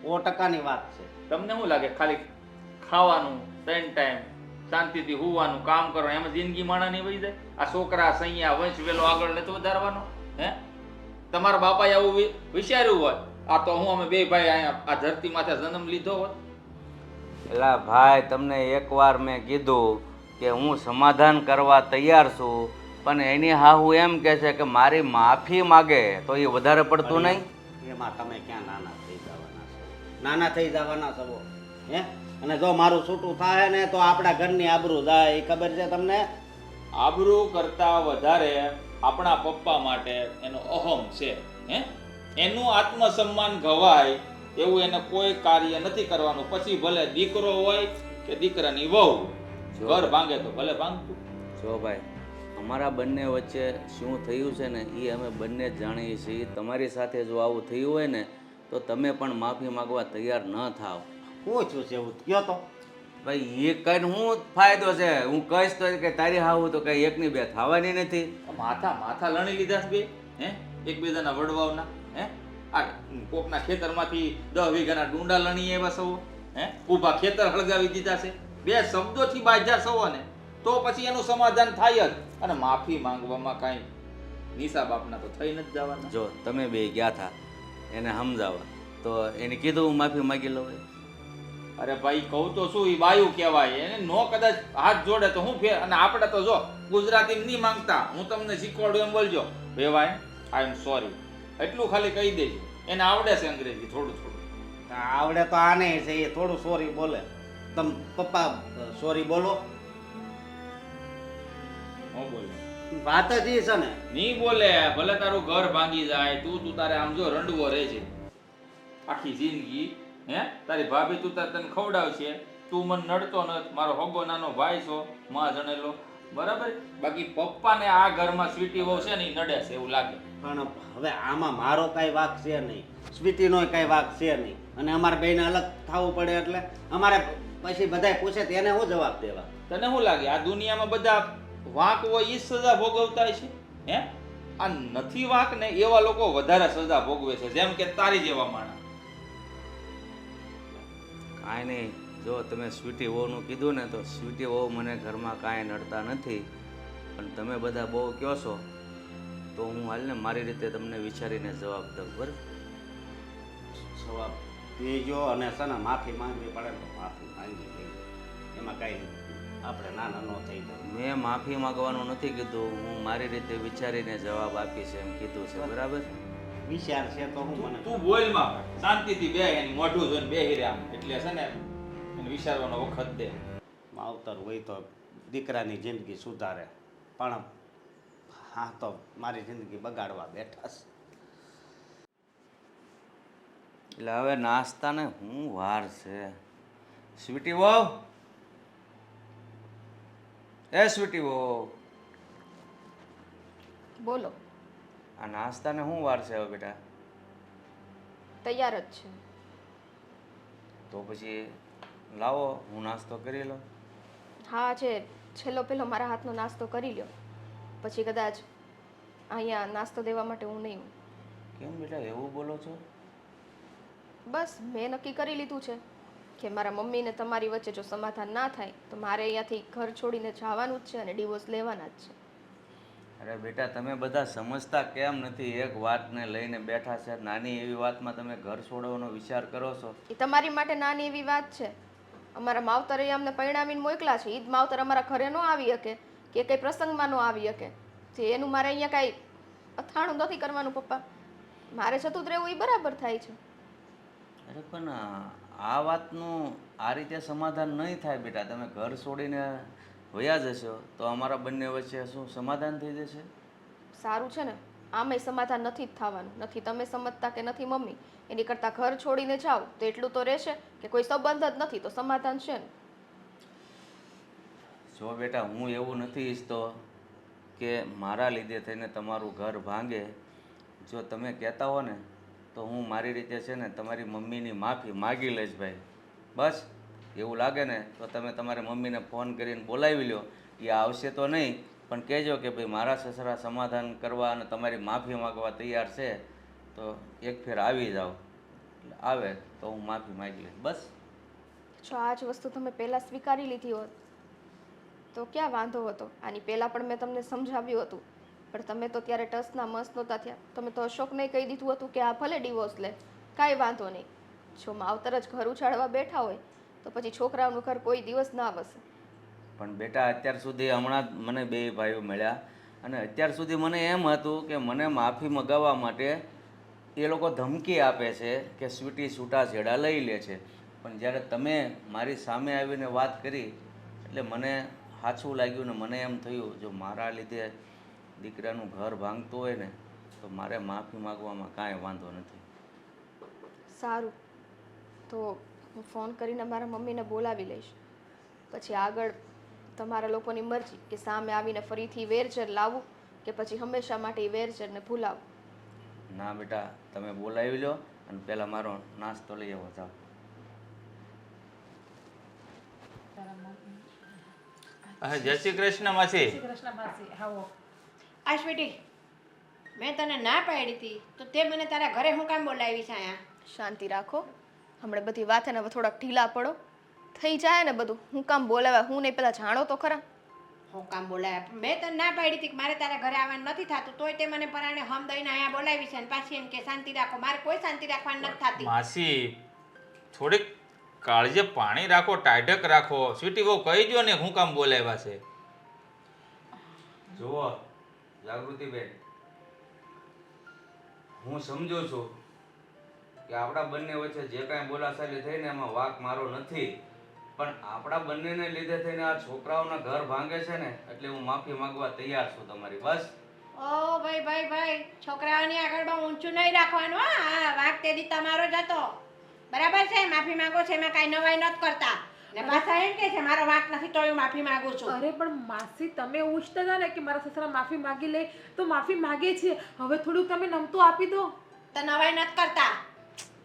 100% વાત છે. તમને શું લાગે ખાલી ખાવાનું, 3 ટાઈમ શાંતિથી હુવાનું, કામ કરવાનું, એમાં જિંદગી માણાની વહી જાય? આ છોકરા સૈયા વંશ વેલો આગળ નથી વધારવાનો? હે તમારા બાપાએ આવું વિચાર્યું હોય આ તો હું અમે બે ભાઈ અહીંયા આ ધરતી માથે જન્મ લીધો હોત. એલા ભાઈ, તમને એકવાર મેં કીધું કે હું સમાધાન કરવા તૈયાર છું, પણ એની હાહુ એમ કહે છે કે મારી માફી માગે તો એ વધારે પડતું નહીં? એમાં તમે ક્યાં નાના થઈ જવાના છો? નાના થઈ જવાના છો હે? અને જો મારું છૂટું થાય ને તો આપણા ઘરની આબરૂ જાય, એ ખબર છે તમને? આબરૂ કરતા વધારે આપણા પપ્પા માટે એનો અહમ છે. હે એનું આત્મસન્માન ગવાય એવું એને કોઈ કાર્ય નથી કરવાનું. પછી ભલે દીકરો હોય કે દીકરાની વહુ, ઘર ભાંગે તો ભલે ભાંગતું. જો ભાઈ, અમારા બંને વચ્ચે શું થયું છે ને એ અમે બંને જ જાણીએ છીએ. તમારી સાથે જો આવું થયું હોય ને તો તમે પણ માફી માંગવા તૈયાર ન થાવ. હું છું છે એવું કયો તો? ભાઈ એ કઈ શું ફાયદો છે? હું કહીશ તો કે તારી હાવું તો કઈ એકની બે થવાની નથી. માથા લણી લીધા છે બે. હે એકબીજાના વડવાઓના. હે આ કોકના ખેતરમાંથી 10 વીઘાના ડુંડા લણી એવા સૌ. હે ઊભા ખેતર હળગાવી દીધા છે. બે શબ્દોથી બાજા સૌ ને તો પછી એનું સમાધાન થાય જ. અને માફી માંગવામાં કાંઈ નિશા બાપના તો થઈ નથી જવાના. જો તમે બે ગયા હતા એને સમજાવવા તો એને કીધું હું માફી માંગી લઉં. અરે ભાઈ કહું તો શું, એ બાયું કહેવાય. એને નો કદાચ હાથ જોડે તો હું ફેર. અને આપણે તો જો ગુજરાતી નહીં માંગતા, હું તમને શીખવાડું એમ બોલજો, વેવાય આઈ એમ સોરી, એટલું ખાલી કહી દેજો. એને આવડે છે અંગ્રેજી થોડું થોડું. આવડે તો આને છે, એ થોડું સોરી બોલે. તમે પપ્પા સોરી બોલો. હું બોલ્યો વાત જ એ છે ને. નહીં બોલે, ભલે તારું ઘર ભાંગી જાય, તું તારે આમ જો રંડવો રહે છે આખી જિંદગી. હે તારી ભાભી તું તારે તને ખવડાવશે, તું મને નડતો નથી, મારો હગો નાનો ભાઈ છો, માં જણેલો, બરાબર. બાકી પપ્પાને આ ઘરમાં સ્વીટી વહુ છે ને એ નડે છે એવું લાગે. પણ હવે આમાં મારો કાંઈ વાક છે નહીં, સ્વીટીનો કાંઈ વાક છે નહીં. અને અમારે બેને અલગ થવું પડે એટલે અમારે પછી બધાય પૂછે તો એને હું જવાબ દેવા? તને શું લાગે આ દુનિયામાં બધા વાંક હોય એ સજા ભોગવતા છે? હે આ નથી વાંક ને એવા લોકો વધારે સજા ભોગવે છે, જેમ કે તારી જેવા માણસ. કાંઈ નહીં, જો તમે સ્વીટી વહુનું કીધું ને તો સ્વીટી વહુ મને ઘરમાં કાંઈ નડતા નથી. પણ તમે બધા બહુ કહો છો તો હું હાલને મારી રીતે તમને વિચારીને જવાબ દઉં. બરાબર? જવાબ દેજો. અને છે ને માફી માંગવી પડે તો માફી માંગી લઈ. એમાં કાંઈ આપણે નાના ન થઈ જાય. મેં માફી માંગવાનું નથી કીધું, હું મારી રીતે વિચારીને જવાબ આપીશ એમ કીધું છે. બરાબર? વિચાર છે તો હું મને તું બોલ માં શાંતિથી બે, એની મોઢું જોઈને બેહી રહે આમ. એટલે છે ને એને વિચારવાનો વખત દે. માવતર હોય તો દીકરાની જિંદગી સુધારે, પણ હા તો મારી જિંદગી બગાડવા બેઠા છે. એટલે હવે નાસ્તાને હું વાર છે. સ્વીટી વહુ, એ સ્વીટી વહુ, બોલો. આ નાસ્તાને શું વાર છે હવે બેટા? તૈયાર જ છે. તો પછી લાવો હું નાસ્તો કરી લઉં. હા, છે પેલો મારા હાથનો નાસ્તો કરી લ્યો, પછી કદાચ અહીંયા નાસ્તો દેવા માટે હું નહીં. કેમ બેટા એવું બોલો છો? બસ મેં નક્કી કરી લીધું છે કે મારા મમ્મી ને તમારી વચ્ચે જો સમાધાન ના થાય તો મારે અહીંયાથી ઘર છોડીને જવાનું જ છે અને ડિવોર્સ લેવાના જ છે. અરે બેટા તમે બધા સમજતા કેમ નથી? એક વાતને લઈને બેઠા છે, નાની એવી વાતમાં તમે ઘર છોડવાનો વિચાર કરો છો. એ તમારી માટે નાની એવી વાત છે. અમારા માવતરે અમને પરિણામીને મોકલા છે. ઈ જ માવતર અમારા ઘરે ન આવી શકે કે કંઈ પ્રસંગમાં ન આવી શકે. તે એનું મારે અહીંયા કાંઈ અથાણું નથી કરવાનું પપ્પા. મારે જતું જ રહેવું એ બરાબર થાય છે. અરે પણ આ વાતનું આ રીતે સમાધાન નહીં થાય બેટા. તમે ઘર છોડીને વયા જશો તો અમારા બંને વચ્ચે શું સમાધાન થઈ જશે? સારું છે ને, આમેય સમાધાન નથી જ થવાનું. નથી તમે સમજતા કે નથી મમ્મી. એની કરતાં ઘર છોડીને જાઓ તો એટલું તો રહેશે કે કોઈ સંબંધ જ નથી તો સમાધાન છે ને. જો બેટા હું એવું નથી ઈચ્છતો કે મારા લીધે થઈને તમારું ઘર ભાંગે. જો તમે કહેતા હો ને તો હું મારી રીતે છે ને તમારી મમ્મીની માફી માગી લઈશ ભાઈ. બસ એવું લાગે ને તો તમે તમારી મમ્મીને ફોન કરીને બોલાવી લો. એ આવશે તો નહીં પણ કહેજો કે ભાઈ મારા સસરા સમાધાન કરવા અને તમારી માફી માગવા તૈયાર છે તો એક ફેર આવી જાઓ. એટલે આવે તો હું માફી માગી લઈશ. બસ જો આ જ વસ્તુ તમે પહેલાં સ્વીકારી લીધી હોત તો ક્યાં વાંધો હતો. આની પહેલાં પણ મેં તમને સમજાવ્યું હતું પણ તમે તો ત્યારે ટસના મસ નહોતા થયા. તમે તો અશોકને કહી દીધું હતું કે આ ભલે ડિવોર્સ લે, કાંઈ વાંધો નહીં. જો માવતર જ ઘર ઉછાળવા બેઠા હોય તો પછી છોકરાઓનું ઘર કોઈ દિવસ ના વસે. પણ બેટા અત્યાર સુધી હમણાં જ મને બે ભાઈઓ મળ્યા અને અત્યાર સુધી મને એમ હતું કે મને માફી મગાવવા માટે એ લોકો ધમકી આપે છે કે સ્વીટી છૂટા છેડા લઈ લે છે. પણ જ્યારે તમે મારી સામે આવીને વાત કરી એટલે મને સાચું લાગ્યું ને મને એમ થયું જો મારા લીધે દીકરાનું ઘર ભાંગતું હોય ને તો મારે માફી માગવામાં કાંઈ વાંધો નથી. સારું, તો હું ફોન કરીને મારા મમ્મીને બોલાવી લઈશ. પછી આગળ તમારા લોકોની મરજી કે સામે આવીને ફરીથી વેરઝેર લાવવું કે પછી હંમેશા માટે એ વેરઝેરને ભૂલાવું. ના બેટા તમે બોલાવી લો અને પહેલાં મારો નાસ્તો લઈ આવો. જાઓ. હા, જય શ્રી કૃષ્ણ માસી. કૃષ્ણ માસી આવો. આ સ્વીટી, મેં તને ના પાડી હતી તો તે મને તારા ઘરે હું કામ બોલાવી છે અહીંયા? શાંતિ રાખો. હમણાં બધી વાત ને હવે થોડાક ઢીલા પડો. થઈ જાય ને બધું. હું કામ બોલાવ્યા હું નહીં પહેલાં જાણો તો ખરા. હું કામ બોલાવ્યા? મેં તને ના પાડી હતી કે મારે તારા ઘરે આવવાનું નથી થતું તોય તે મને પરાણે હમ દઈને અહીંયા બોલાવી છે અને પાછી એમ કે શાંતિ રાખો. મારે કોઈ શાંતિ રાખવાની નથી થતી. માસી થોડીક કાળજે પાણી રાખો, ટાઢક રાખો. સ્વીટી બહુ કહી દો ને હું કામ બોલાવ્યા છે. જુઓ જાગૃતિબેન, હું સમજુ છું કે આપણા બંને વચ્ચે જે કાંઈ બોલાચાલી થઈ ને એમાં વાંક મારો નથી. પણ આપણા બંનેને લીધે થઈને આ છોકરાઓના ઘર ભાંગે છે ને એટલે હું માફી માંગવા તૈયાર છું તમારી. બસ. ઓ ભાઈ ભાઈ ભાઈ, છોકરાઓની આગળ બહુ ઊંચું નહીં રાખવાનું. હા, વાંક તે દી તમારો જ હતો. બરાબર છે, માફી માંગો છે એમાં કાંઈ નવાઈ નથી કરતા. ને પાછા એમ કે છે મારો વાંક નથી તો હું માફી માંગુ છું. અરે પણ માસી તમે ઉછતા હતા ને કે મારા સસરા માફી માગી લે તો માફી માગે છે. હવે થોડુંક તમે નમતું આપી દો. તો નવાઈ નથી કરતા.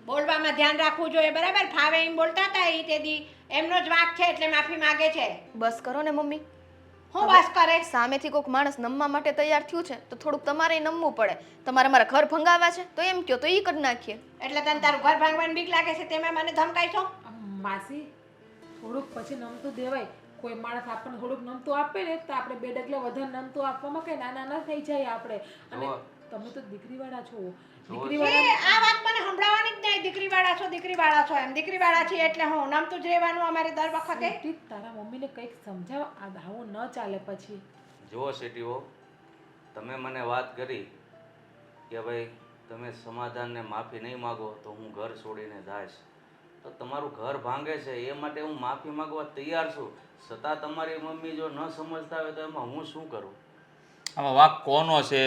બોલવામાં ધ્યાન રાખવું જોઈએ. બરાબર, ફાવે એમ બોલતા હતા એ તે દી એમનો જ વાંક છે એટલે માફી માંગે છે. બસ કરો ને મમ્મી. હું બસ કરે? સામેથી કોઈક માણસ નમવા માટે તૈયાર થયું છે તો થોડુંક તમારે નમવું પડે. તમારે મારા ઘર ભંગાવા છે તો એમ કહો તો એ કરી નાખીએ. એટલે તને તારું ઘર ભાંગવાની બીક લાગે છે તેમાં મને ધમકાઈ છો? માસી થોડુંક પછી નમતું દેવાય. કોઈ માણસ આપણને થોડુંક નમતું આપે ને તો આપણે બે ડગલે વધારે નમતું આપવામાં કઈ નાના ના થઈ જાય આપણે. અને તમે તો દીકરીવાળા છો. દીકરીવાળા આ વાત મને સંભળાવવાની જ નહીં. દીકરીવાળા છો, દીકરીવાળા છો એમ. દીકરીવાળા છીએ એટલે હું નમતું જ રહેવાનું અમારે દર વખતે. સીટી, તારા મમ્મીને કંઈક સમજાવ. આવું ન ચાલે પછી. જુઓ સિટીઓ, તમે મને વાત કરી કે ભાઈ તમે સમાધાનને માફી નહીં માગો તો હું ઘર છોડીને જઈશ. તો તમારું ઘર ભાંગે છે એ માટે હું માફી માંગવા તૈયાર છું. છતાં તમારી મમ્મી જો ન સમજતા હોય તો એમાં હું શું કરું? આમાં વાંક કોનો છે,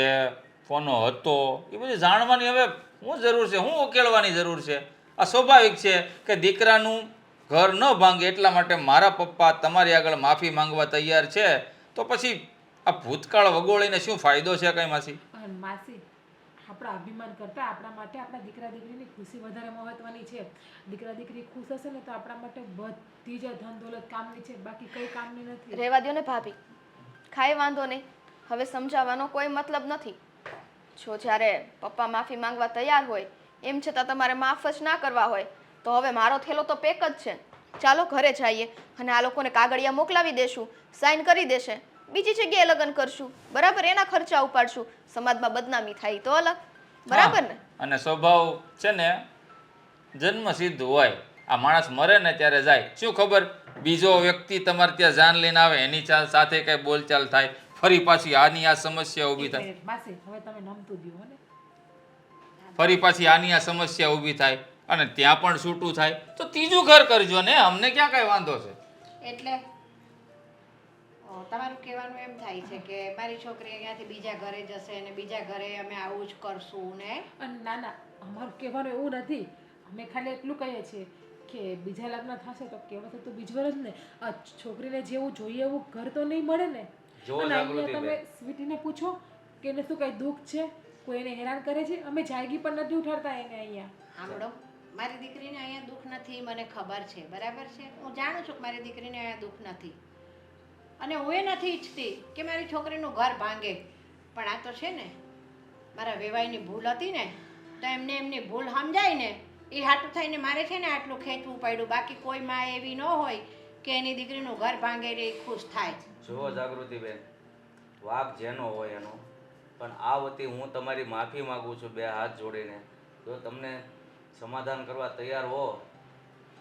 કોનો હતો એ બધું જાણવાની હવે શું જરૂર છે? શું ઉકેલવાની જરૂર છે? આ સ્વાભાવિક છે કે દીકરાનું ઘર ન ભાંગે એટલા માટે મારા પપ્પા તમારી આગળ માફી માંગવા તૈયાર છે. તો પછી આ ભૂતકાળ વગોળીને શું ફાયદો છે કઈ માસી? માસી, આપણા અભિમાન કરતાં આપણા માટે આપણા દીકરા દીકરીની ખુશી વધારે મહત્વની છે. દીકરા દીકરી ખુશ હશે ને તો આપણા માટે બધી જ ધન દોલત કામની છે, બાકી કઈ કામની નથી. રહેવા દો ને ભાભી, ખાઈ વાંધો નહીં. હવે સમજાવવાનો કોઈ મતલબ નથી. જો જ્યારે પપ્પા માફી માંગવા તૈયાર હોય એમ છતાં તમારે માફ જ ના કરવા હોય તો હવે મારો થેલો તો પેક જ છે. ચાલો ઘરે જઈએ અને આ લોકોને કાગળિયા મોકલાવી દેશું, સાઈન કરી દેશે બીજી જગ્યાએ લગ્ન કરશું, બરાબર? એના ખર્ચા ઉપાડશું, સમાજમાં બદનામી થાય તો અલગ, બરાબર ને? અને સ્વભાવ છે ને જન્મ સિદ્ધ હોય. આ માણસ મરે ને ત્યારે જાય, શું ખબર બીજો વ્યક્તિ તમારે ત્યાં જાન લઈને આવે, એની સાથે કઈ બોલચાલ થાય, ફરી પાછી આની આ સમસ્યા ઊભી થાય, માસી હવે તમે નમતું દ્યો હો ને. ફરી પાછી આની આ સમસ્યા ઊભી થાય, અને ત્યાં પણ છૂટું થાય તો ત્રીજું ઘર કરજો ને, અમને ક્યાં કઈ વાંધો છે. એટલે તમારું કહેવાનું એમ થાય છે કે મારી છોકરી અહીંયાથી બીજા ઘરે જશે અને બીજા ઘરે અમે આવું જ કરશું ને? અને ના ના, અમારું કહેવાનું એવું નથી. અમે ખાલી એટલું કહીએ છીએ કે બીજા લગ્ન થશે તો કહેવાશે તો બીજું જ ને. આ છોકરીને જેવું જોઈએ એવું ઘર તો નહીં મળે ને. જો અને અહીંયા જાગૃતિ તમે સ્વીટીને પૂછો કે એને શું કઈ દુઃખ છે, કોઈ એને હેરાન કરે છે? અમે જાયગી પણ નથી ઉઠાડતા એને અહીંયા. સાંભળો, મારી દીકરીને અહીંયા દુઃખ નથી, મને ખબર છે, બરાબર છે? હું જાણું છું કે મારી દીકરીને અહીંયા દુઃખ નથી, અને હું એ નથી ઈચ્છતી કે મારી છોકરીનું ઘર ભાંગે. પણ આ તો છે ને મારા વેવાઈની ભૂલ હતી ને, તો એમને એમની ભૂલ સમજાય ને એ હાટું થઈને મારે છે ને આટલું ખેંચવું પડ્યું. બાકી કોઈ માં એવી ન હોય કે એની દીકરીનું ઘર ભાંગે ને એ ખુશ થાય. જુઓ જાગૃતિબેન, વાક જેનો હોય એનો, પણ આ વતી હું તમારી માફી માગું છું બે હાથ જોડીને. જો તમને સમાધાન કરવા તૈયાર હો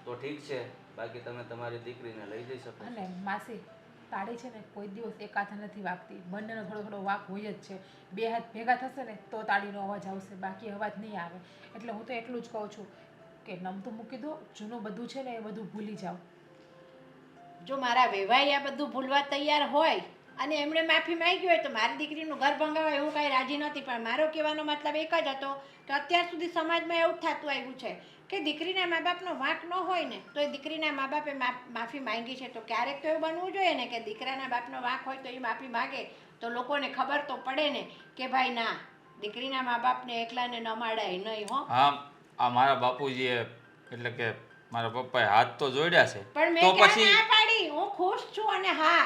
તો ઠીક છે, બાકી તમે તમારી દીકરીને લઈ જઈ શકો. અને માસી, તાળી છે ને કોઈ દિવસ એક હાથે નથી વાગતી, બંનેનો થોડો થોડો વાક હોય જ છે. બે હાથ ભેગા થશે ને તો તાળીનો અવાજ આવશે, બાકી અવાજ નહીં આવે. એટલે હું તો એટલું જ કહું છું કે નમતું મૂકી દો, જૂનું બધું છે ને એ બધું ભૂલી જાઓ. જો મારા વેવાઈ આ બધું ભૂલવા તૈયાર હોય અને એમણે માફી માંગી હોય તો મારી દીકરીનું ઘર ભંગાવાય હું કાંઈ રાજી નથી. પણ મારો કહેવાનો મતલબ એક જ હતો કે અત્યાર સુધી સમાજમાં એવું જ થતું આવ્યું છે કે દીકરીના મા બાપનો વાંક ન હોય ને તો એ દીકરીના મા બાપે માફી માંગી છે. તો ક્યારેક તો એવું બનવું જોઈએ ને કે દીકરાના બાપનો વાંક હોય તો એ માફી માગે તો લોકોને ખબર તો પડે ને કે ભાઈ ના, દીકરીના મા બાપને એકલાને ન માડાય નહીં. હો, હા, આ મારા બાપુજીએ એટલે કે મારા પપ્પાએ હાથ તો જોડ્યા છે, પણ તો મેં ક્યાં પછી ના પાડી? હું ખુશ છું અને હા,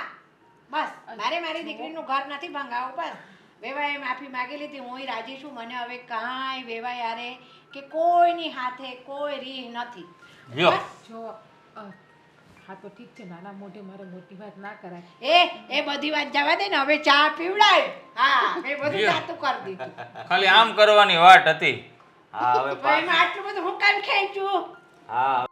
બસ મારે મારી દીકરીનું ઘર નથી ભંગાવું. બસ વેવાએ માફી માગી લીધી, હું રાજી છું. મને હવે કાંઈ વેવાય યારે કે કોઈની હાથે કોઈ રીહ નથી. લ્યો. જો હા તો ઠીક છે, નાના મોઢે મારે મોટી વાત ના કરાય. એ બધી વાત જવા દે ને, હવે ચા પીવડાય. હા, મેં બધું જાતું કરી દીધું. ખાલી આમ કરવાની વાત હતી. હા હવે ભાઈ આટલું બધું હું કામ ખેંચું? હા